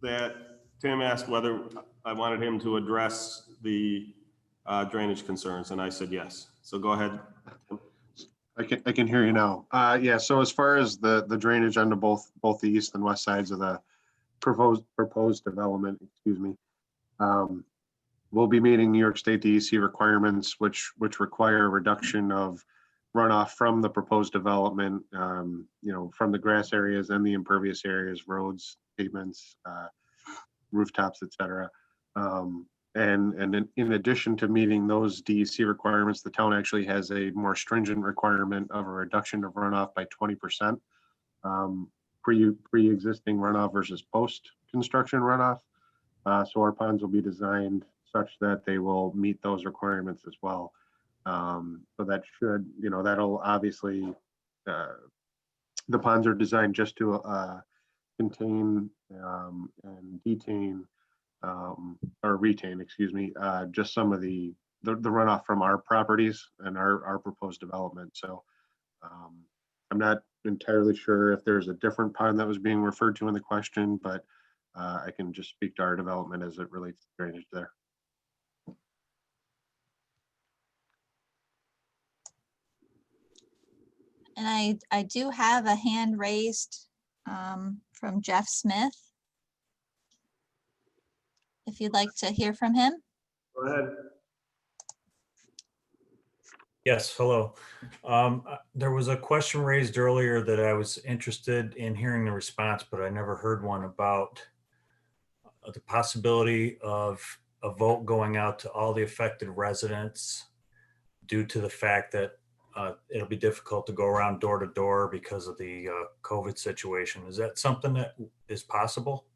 That Tim asked whether I wanted him to address the drainage concerns, and I said yes. So go ahead. I can hear you now. Yeah, so as far as the drainage onto both the east and west sides of the proposed development, excuse me, we'll be meeting New York State DEC requirements, which require a reduction of runoff from the proposed development, from the grass areas and the impervious areas, roads, pavements, rooftops, et cetera. And in addition to meeting those DEC requirements, the town actually has a more stringent requirement of a reduction of runoff by 20%, pre-existing runoff versus post-construction runoff. So our ponds will be designed such that they will meet those requirements as well. So that should, that'll obviously, the ponds are designed just to contain and detain or retain, excuse me, just some of the runoff from our properties and our proposed development. So I'm not entirely sure if there's a different pond that was being referred to in the question, but I can just speak to our development as it relates to drainage there. and I do have a hand raised from Jeff Smith. If you'd like to hear from him. Go ahead. Yes, hello. There was a question raised earlier that I was interested in hearing the response, but I never heard one about the possibility of a vote going out to all the affected residents due to the fact that it'll be difficult to go around door to door because of the COVID situation. Is that something that is possible?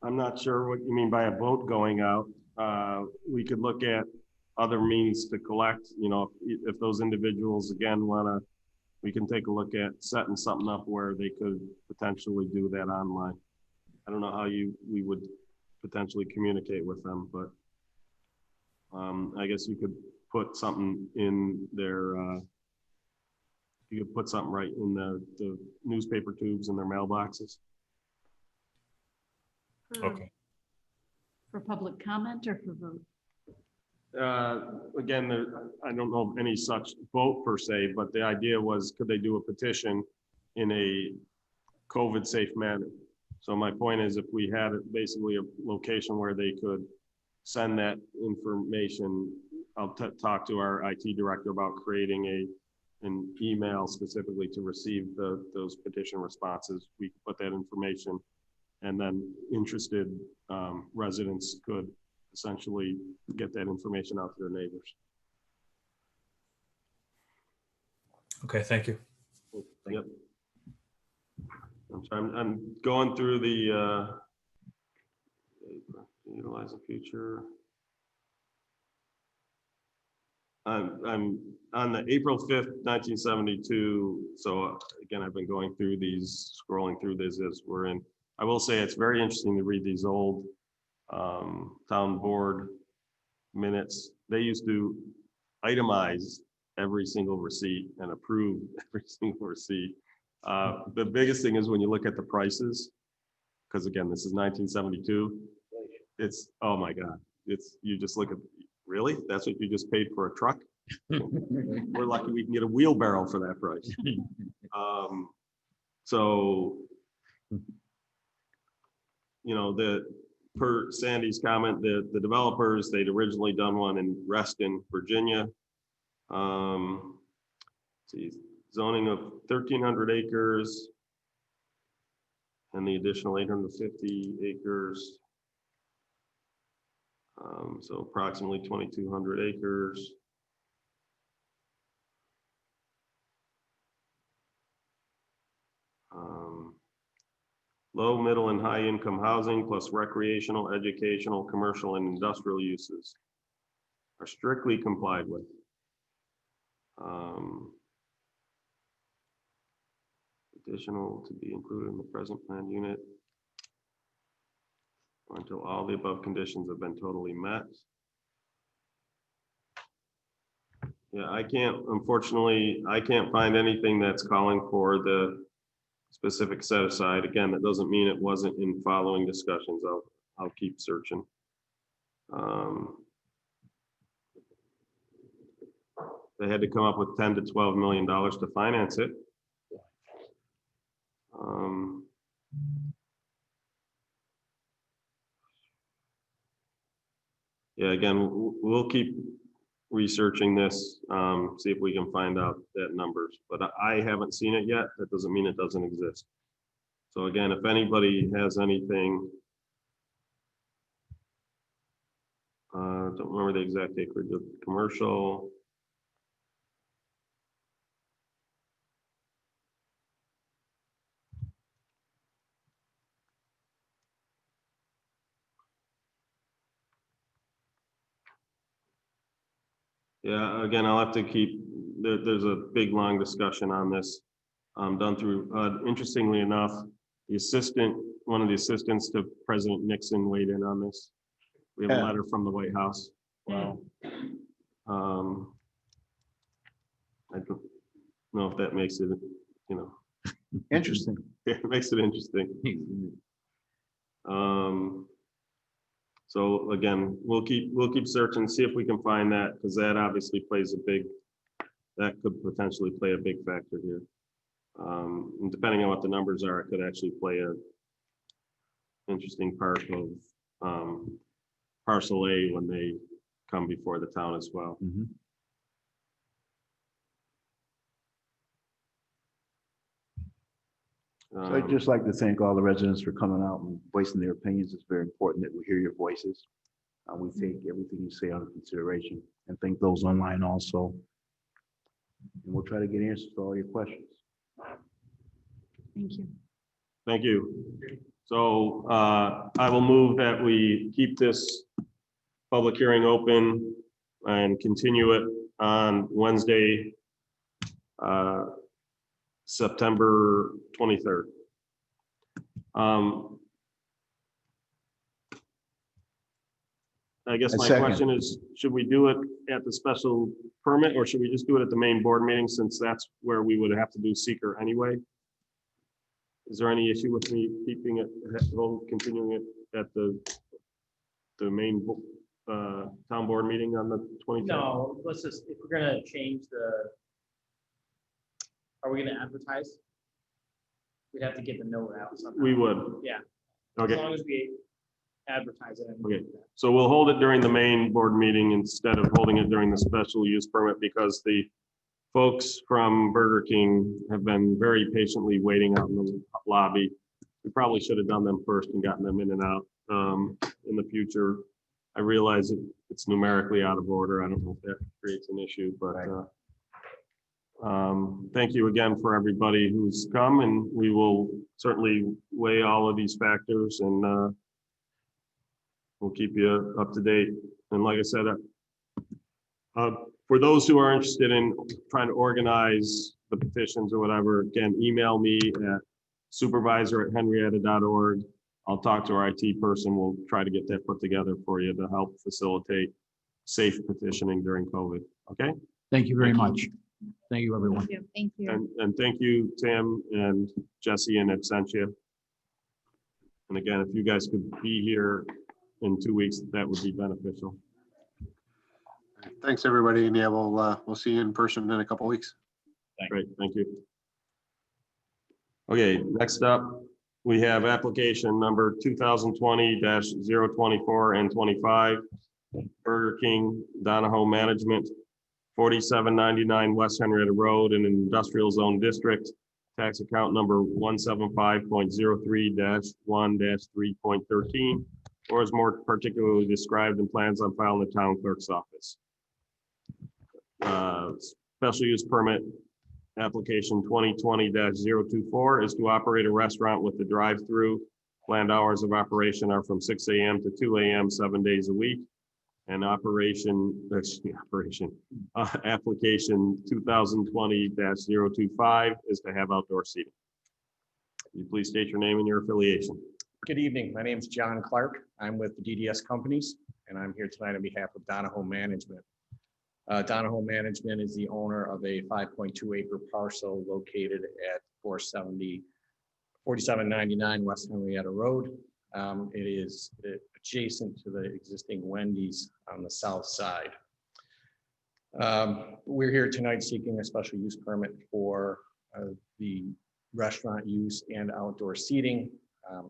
I'm not sure what you mean by a vote going out. We could look at other means to collect, if those individuals again want to we can take a look at setting something up where they could potentially do that online. I don't know how we would potentially communicate with them, but I guess you could put something in their, you could put something right in the newspaper tubes in their mailboxes. Okay. For public comment or for vote? Again, I don't know of any such vote per se, but the idea was, could they do a petition in a COVID safe manner? So my point is, if we had basically a location where they could send that information, I'll talk to our IT director about creating an email specifically to receive those petition responses. We could put that information, and then interested residents could essentially get that information out to their neighbors. Okay, thank you. Yep. I'm going through the utilize the future. I'm on the April 5th, 1972. So again, I've been going through these, scrolling through this as we're in. I will say it's very interesting to read these old town board minutes. They used to itemize every single receipt and approve every single receipt. The biggest thing is when you look at the prices, because again, this is 1972. It's, oh my God, it's, you just look at, really? That's what you just paid for a truck? We're lucky we can get a wheelbarrow for that price. So, you know, per Sandy's comment, the developers, they'd originally done one in Reston, Virginia. See, zoning of 1,300 acres and the additional 850 acres. So approximately 2,200 acres. Low, middle, and high income housing plus recreational, educational, commercial, and industrial uses are strictly complied with. Additional to be included in the present plan unit until all the above conditions have been totally met. Yeah, I can't, unfortunately, I can't find anything that's calling for the specific set aside. Again, that doesn't mean it wasn't in following discussions. I'll keep searching. They had to come up with $10 to $12 million to finance it. Yeah, again, we'll keep researching this, see if we can find out that numbers, but I haven't seen it yet. That doesn't mean it doesn't exist. So again, if anybody has anything, don't remember the exact acreage of commercial. Yeah, again, I'll have to keep, there's a big, long discussion on this done through, interestingly enough, the assistant, one of the assistants to President Nixon weighed in on this. We have a letter from the White House. Wow. I don't know if that makes it, you know. Interesting. It makes it interesting. So again, we'll keep searching, see if we can find that, because that obviously plays a big, that could potentially play a big factor here. And depending on what the numbers are, it could actually play a interesting part of parcel A when they come before the town as well. So I'd just like to thank all the residents for coming out and voicing their opinions. It's very important that we hear your voices. We take everything you say under consideration, and thank those online also. And we'll try to get answers to all your questions. Thank you. Thank you. So I will move that we keep this public hearing open and continue it on Wednesday, September 23rd. I guess A my second. question is, should we do it at the special permit or should we just do it at the main board meeting since that's where we would have to do seeker anyway? Is there any issue with me keeping it, continuing it at the main town board meeting on the 23rd? No, let's just, if we're gonna change are we gonna advertise? We'd have to get the note out somehow. We would. Yeah. Okay. As long as we advertise it. Okay, so we'll hold it during the main board meeting instead of holding it during the special use permit because the folks from Burger King have been very patiently waiting out in the lobby. We probably should have done them first and gotten them in and out in the future. I realize it's numerically out of order. I don't know if that creates an issue, but thank you again for everybody who's come, and we will certainly weigh all of these factors and we'll keep you up to date. And like I said, for those who are interested in trying to organize the petitions or whatever, again, email me at supervisor@henrietta.org. I'll talk to our IT person. We'll try to get that put together for you to help facilitate safe petitioning during COVID. Okay? Thank you very much. Thank you, everyone. Thank you. And thank you, Tim and Jesse and Absentia. And again, if you guys could be here in 2 weeks, that would be beneficial. Thanks, everybody. And yeah, we'll see you in person in a couple weeks. Great, thank you. Okay, next up, we have application number 2020-024 and 25, Burger King Donahoe Management, 4799 West Henrietta Road in an industrial zone district, tax account number 175.03-1-3.13, or is more particularly described in plans on file in the town clerk's office. Special use permit application 2020-024 is to operate a restaurant with the drive-through. Planned hours of operation are from 6 a.m. to 2 a.m. 7 days a week. And application 2020-025 is to have outdoor seating. Can you please state your name and your affiliation? Good evening. My name is John Clark. I'm with the DDS Companies, and I'm here tonight on behalf of Donahoe Management. Donahoe Management is the owner of a 5.2 acre parcel located at 4799 West Henrietta Road. It is adjacent to the existing Wendy's on the south side. We're here tonight seeking a special use permit for the restaurant use and outdoor seating,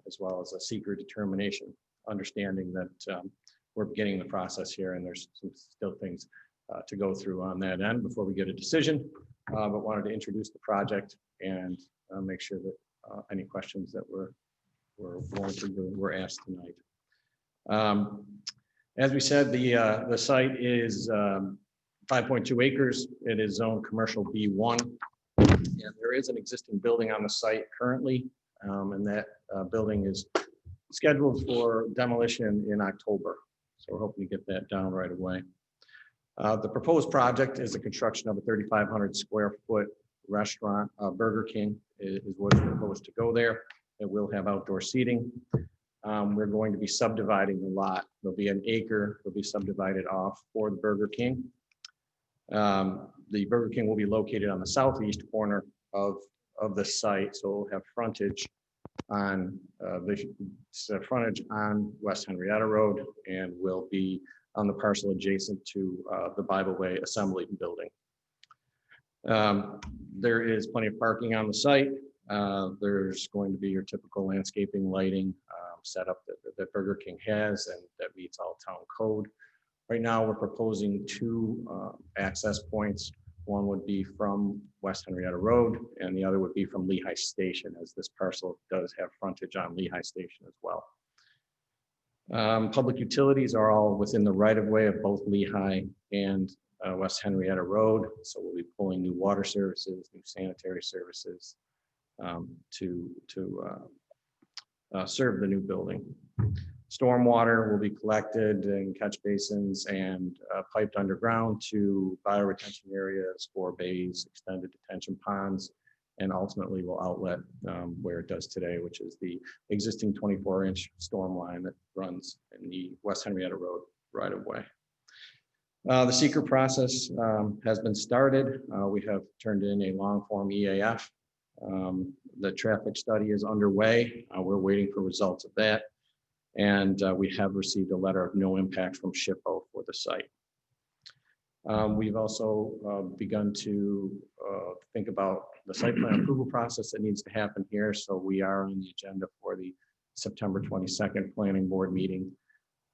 as well as a seeker determination, understanding that we're beginning the process here and there's still things to go through on that end before we get a decision, but wanted to introduce the project and make sure that any questions that were asked tonight. As we said, the site is 5.2 acres. It is zoned commercial B1. And there is an existing building on the site currently, and that building is scheduled for demolition in October. So we're hoping to get that down right away. The proposed project is the construction of a 3,500 square foot restaurant. Burger King is what is proposed to go there. It will have outdoor seating. We're going to be subdividing the lot. There'll be an acre that'll be subdivided off for the Burger King. The Burger King will be located on the southeast corner of the site, so it'll have frontage on West Henrietta Road and will be on the parcel adjacent to the Bible Way Assembly Building. There is plenty of parking on the site. There's going to be your typical landscaping, lighting setup that Burger King has and that meets all town code. Right now, we're proposing two access points. One would be from West Henrietta Road and the other would be from Lehigh Station, as this parcel does have frontage on Lehigh Station as well. Public utilities are all within the right of way of both Lehigh and West Henrietta Road. So we'll be pulling new water services, new sanitary services to serve the new building. Stormwater will be collected in catch basins and piped underground to bioretention areas, 4 bays, extended detention ponds, and ultimately will outlet where it does today, which is the existing 24-inch storm line that runs in the West Henrietta Road right of way. The seeker process has been started. We have turned in a long form EAF. The traffic study is underway. We're waiting for results of that. And we have received a letter of no impact from SHPO for the site. We've also begun to think about the site plan approval process that needs to happen here. So we are on the agenda for the September 22nd planning board meeting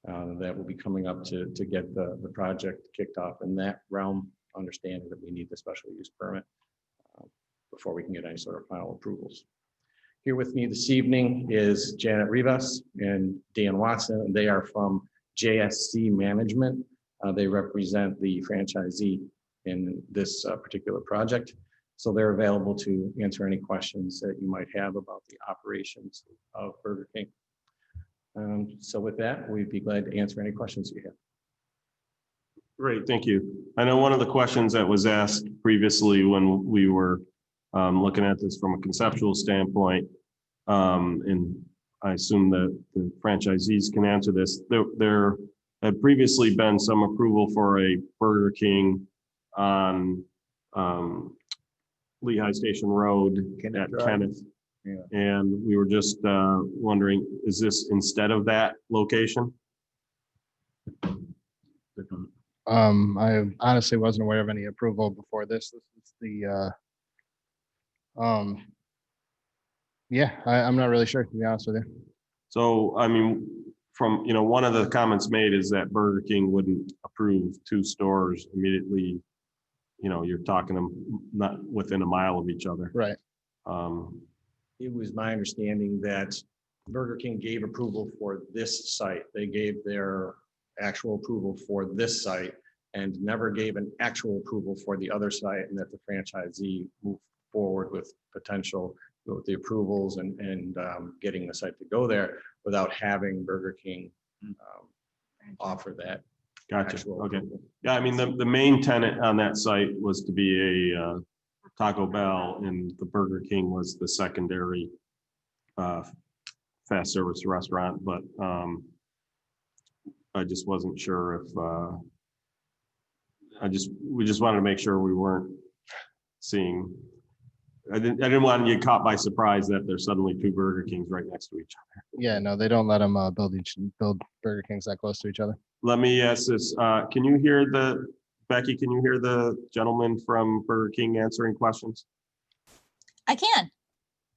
that will be coming up to get the project kicked off in that realm, understanding that we need the special use permit before we can get any sort of final approvals. Here with me this evening is Janet Rivas and Dan Watson, and they are from JSC Management. They represent the franchisee in this particular project. So they're available to answer any questions that you might have about the operations of Burger King. So with that, we'd be glad to answer any questions you have. Great, thank you. I know one of the questions that was asked previously when we were looking at this from a conceptual standpoint, and I assume that the franchisees can answer this. There had previously been some approval for a Burger King on Lehigh Station Road at Kenneth. Yeah. And we were just wondering, is this instead of that location? I honestly wasn't aware of any approval before this. This is the yeah, I'm not really sure, to be honest with you. So, I mean, from, one of the comments made is that Burger King wouldn't approve 2 stores immediately. You're talking them not within a mile of each other. Right. It was my understanding that Burger King gave approval for this site. They gave their actual approval for this site and never gave an actual approval for the other site, and that the franchisee moved forward with potential, with the approvals and getting the site to go there without having Burger King offer that. Gotcha. actual Okay. approval. Yeah, I mean, the main tenant on that site was to be a Taco Bell, and the Burger King was the secondary fast service restaurant, but I just wasn't sure if we just wanted to make sure we weren't seeing. I didn't want to get caught by surprise that there's suddenly 2 Burger Kings right next to each other. Yeah, no, they don't let them build Burger Kings that close to each other. Let me ask this, can you hear Becky, can you hear the gentleman from Burger King answering questions? I can.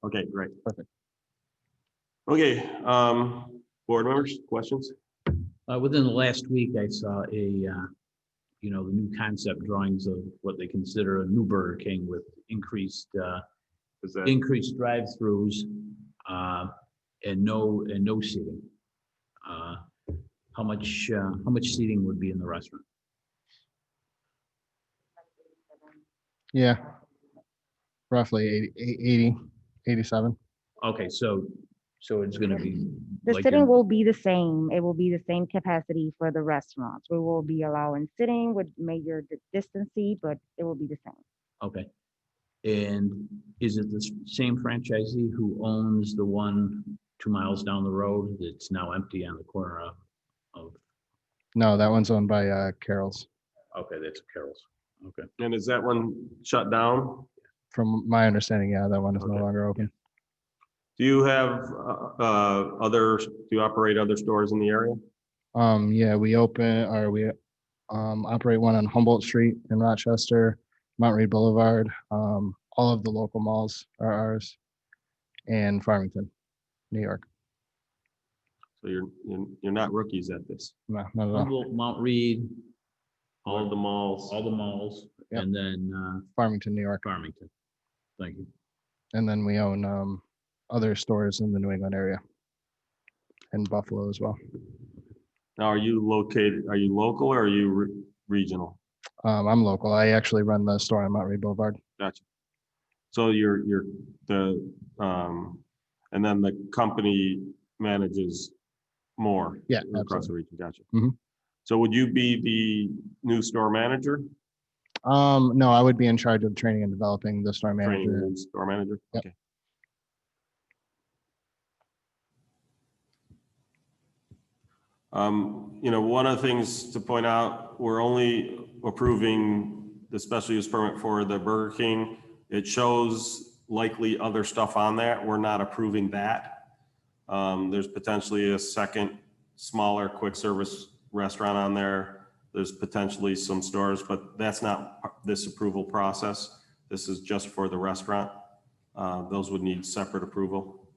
Okay, great. Perfect. Okay, board members, questions? Within the last week, I saw the new concept drawings of what they consider a new Burger King with increased drive-throughs and no seating. How much seating would be in the restaurant? Yeah. Roughly 80, 87. Okay, so it's going to be The like sitting will be the same. It will be the same capacity for the restaurants. We will be allowing sitting with major distancing, but it will be the same. Okay. And is it the same franchisee who owns the one 2 miles down the road that's now empty on the corner of? No, that one's owned by Carol's. Okay, that's Carol's. Okay. And is that one shut down? From my understanding, yeah, that one is no longer open. Do you have do you operate other stores in the area? Yeah, we operate one on Humboldt Street in Rochester, Mount Read Boulevard. All of the local malls are ours, and Farmington, New York. So you're not rookies at this. No, not at all. Humboldt, Mount Read, all the malls, yep. And then Farmington, New York. Farmington. Thank you. And then we own other stores in the New England area and Buffalo as well. Now, are you local or are you regional? I'm local. I actually run the store on Mount Read Boulevard. Gotcha. So you're and then the company manages more. Yeah, across the region. Gotcha. Mhm. So would you be the new store manager? No, I would be in charge of training and developing the store Training manager. and store manager? Yep. Okay. One of the things to point out, we're only approving the special use permit for the Burger King. It shows likely other stuff on that. We're not approving that. There's potentially a second smaller quick service restaurant on there. There's potentially some stores, but that's not this approval process. This is just for the restaurant. Those would need separate approval.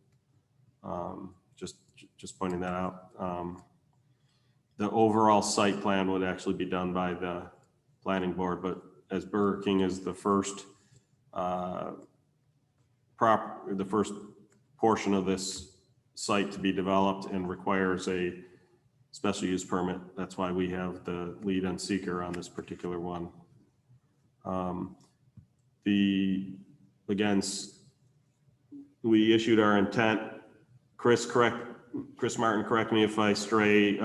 Just pointing that out. The overall site plan would actually be done by the planning board, but as Burger King is the first the first portion of this site to be developed and requires a special use permit. That's why we have the lead and seeker on this particular one. We issued our intent. Chris Martin, correct me if I stray.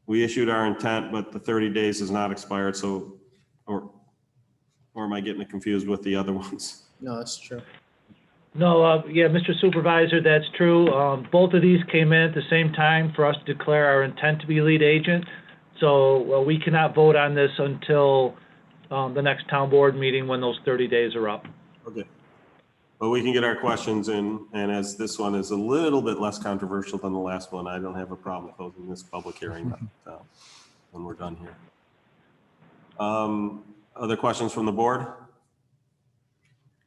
We issued our intent, but the 30 days is not expired. So, or am I getting it confused with the other ones? No, that's true. No, yeah, Mr. Supervisor, that's true. Both of these came in at the same time for us to declare our intent to be lead agent. So we cannot vote on this until the next town board meeting when those 30 days are up. Okay. But we can get our questions in, and as this one is a little bit less controversial than the last one, I don't have a problem closing this public hearing when we're done here. Other questions from the board?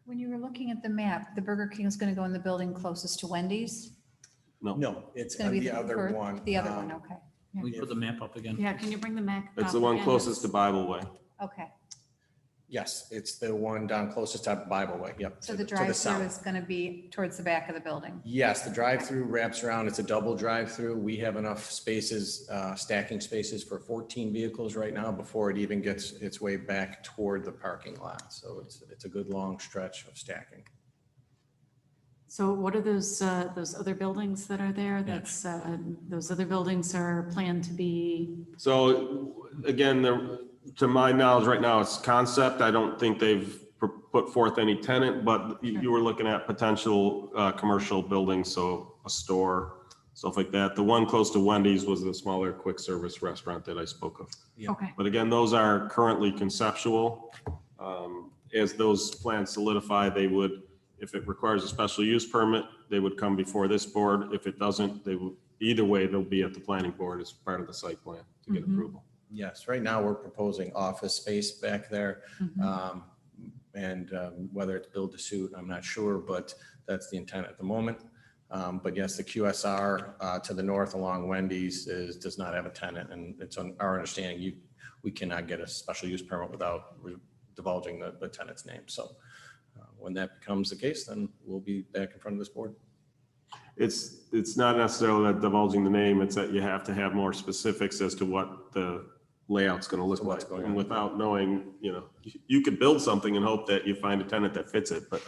When you were looking at the map, the Burger King is going to go in the building closest to Wendy's? No. No, it's going to be the other one. The other one, okay. Will you put the map up again? Yeah, can you bring the map? It's up the one again? closest to Bible Way. Okay, Yes, it's the one down closest to Bible Way. Yep. so to the to drive-through south. is going to be towards the back of the building? Yes, the drive-through wraps around. It's a double drive-through. We have enough spaces, stacking spaces for 14 vehicles right now before it even gets its way back toward the parking lot. So it's a good long stretch of stacking. So what are those other buildings that are there? That's, those other buildings are planned to be, So again, to my knowledge right now, it's concept. I don't think they've put forth any tenant, but you were looking at potential commercial buildings, so a store, stuff like that. The one close to Wendy's was the smaller quick service restaurant that I spoke of. okay. But again, those are currently conceptual. As those plans solidify, they would, if it requires a special use permit, they would come before this board. If it doesn't, they will, either way, they'll be at the planning board as part of the site plan to get approval. Yes, right now we're proposing office space back there. And whether it's build to suit, I'm not sure, but that's the intent at the moment. But yes, the QSR to the north along Wendy's does not have a tenant, and it's on our understanding, we cannot get a special use permit without divulging the tenant's name. So when that becomes the case, then we'll be back in front of this board. It's not necessarily that divulging the name, it's that you have to have more specifics as to what the layout's going to look like. And without knowing, you could build something and hope that you find a tenant that fits it, but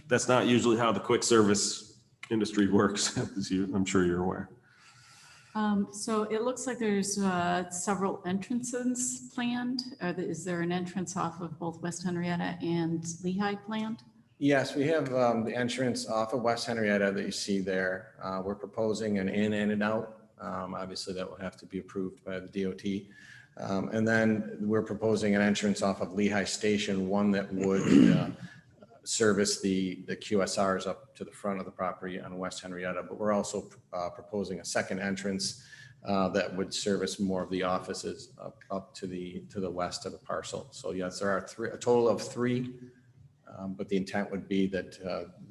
that's not usually how the quick service industry works, as I'm sure you're aware. So it looks like there's several entrances planned. Is there an entrance off of both West Henrietta and Lehigh planned? Yes, we have the entrance off of West Henrietta that you see there. We're proposing an in and an out. Obviously, that will have to be approved by the DOT. And then we're proposing an entrance off of Lehigh Station, one that would service the QSRs up to the front of the property on West Henrietta. But we're also proposing a second entrance that would service more of the offices up to the west of the parcel. So yes, there are a total of three. But the intent would be that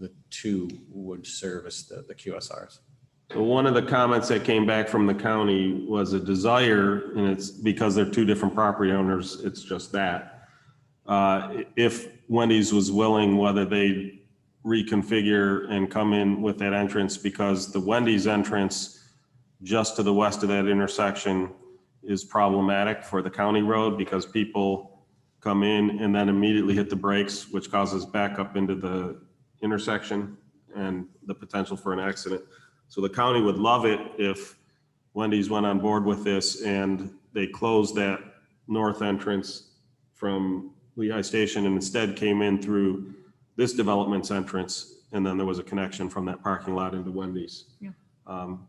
the two would service the QSRs. So one of the comments that came back from the county was a desire, and it's because they're two different property owners, it's just that. If Wendy's was willing, whether they reconfigure and come in with that entrance, because the Wendy's entrance just to the west of that intersection is problematic for the county road, because people come in and then immediately hit the brakes, which causes backup into the intersection and the potential for an accident. So the county would love it if Wendy's went on board with this and they closed that north entrance from Lehigh Station and instead came in through this development's entrance. And then there was a connection from that parking lot into Wendy's. Yeah.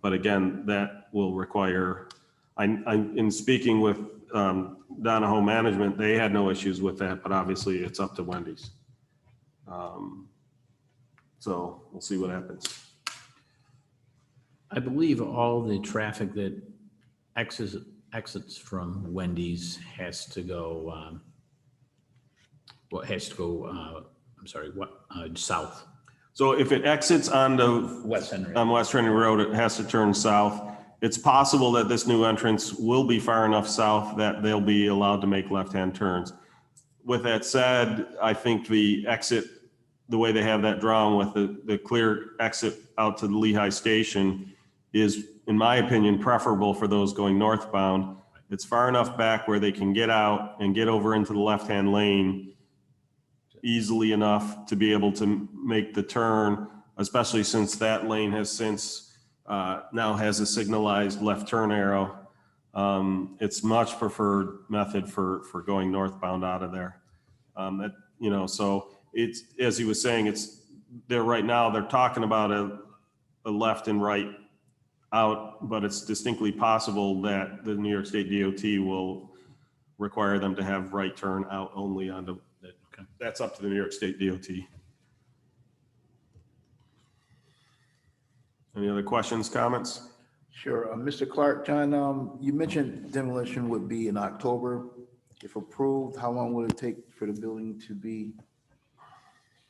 But again, that will require, in speaking with Donahoe Management, they had no issues with that, but obviously it's up to Wendy's. So we'll see what happens. I believe all the traffic that exits from Wendy's has to go, south. So if it exits onto West Henry. on West Henry Road, it has to turn south. It's possible that this new entrance will be far enough south that they'll be allowed to make left-hand turns. With that said, I think the exit, the way they have that drawn with the clear exit out to the Lehigh Station is, in my opinion, preferable for those going northbound. It's far enough back where they can get out and get over into the left-hand lane easily enough to be able to make the turn, especially since that lane has since now has a signalized left turn arrow. It's much preferred method for going northbound out of there. So it's, as he was saying, it's there right now, they're talking about a left and right out, but it's distinctly possible that the New York State DOT will require them to have right turn out only onto. That's up to the New York State DOT. Any other questions, comments? Sure. Mr. Clark, John, you mentioned demolition would be in October. If approved, how long would it take for the building to be?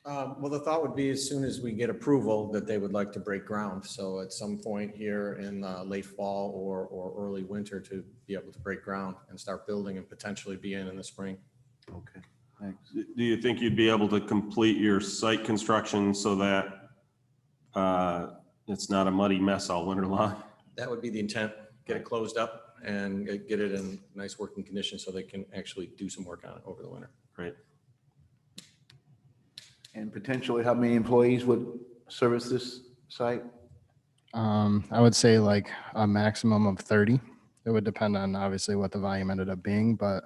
Well, the thought would be as soon as we get approval that they would like to break ground. So at some point here in late fall or early winter to be able to break ground and start building and potentially be in the spring. Okay, thanks. Do you think you'd be able to complete your site construction so that it's not a muddy mess all winter long? That would be the intent, get it closed up and get it in nice working condition so they can actually do some work on it over the winter. Great. And potentially how many employees would service this site? I would say like a maximum of 30. It would depend on obviously what the volume ended up being, but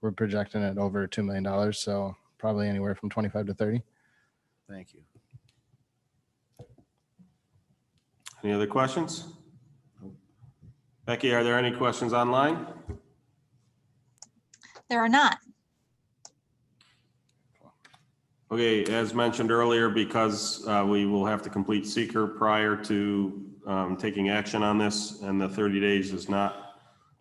we're projecting it over $2 million. So probably anywhere from 25 to 30. Thank you. Any other questions? Becky, are there any questions online? There are not. Okay, as mentioned earlier, because we will have to complete seeker prior to taking action on this and the 30 days is not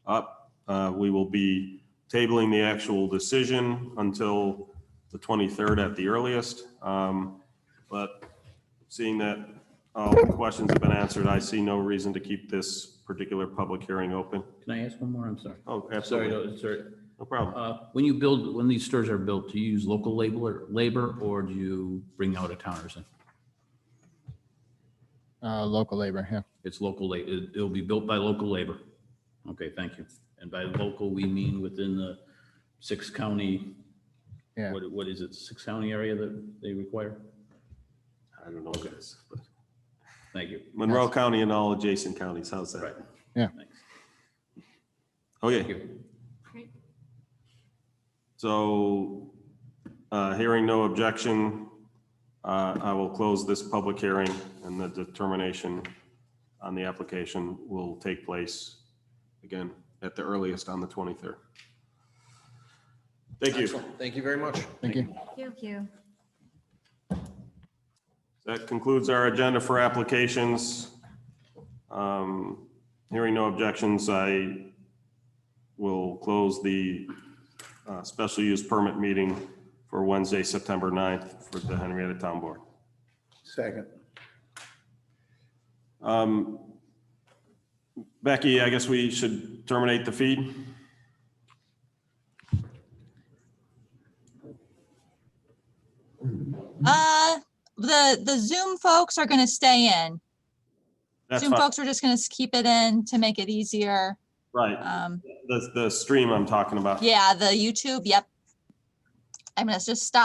up, we will be tabling the actual decision until the 23rd at the earliest. But seeing that all the questions have been answered, I see no reason to keep this particular public hearing open. Can I ask one more? I'm sorry. Oh, absolutely. Sorry. No problem. When these stores are built, do you use local labor or do you bring out of towners in? Local labor, yeah. It's local labor. It'll be built by local labor. Okay, thank you. And by local, we mean within the 6 county. Yeah. What is it? 6 county area that they require? I don't know what it is, but Thank you. Monroe County and all adjacent counties. How's that? Right. Yeah. Thanks. Okay. Thank you. Great. So, hearing no objection, I will close this public hearing and the determination on the application will take place again at the earliest on the 23rd. Thank you. Excellent. Thank you very much. Thank you. Thank you. That concludes our agenda for applications. Hearing no objections, I will close the special use permit meeting for Wednesday, September 9th for the Henrietta Town Board. Second. Becky, I guess we should terminate the feed. The Zoom folks are going to stay in. That's Zoom fine. folks are just going to keep it in to make it easier. Right. The stream I'm talking about. Yeah, the YouTube. Yep. I'm going to just stop.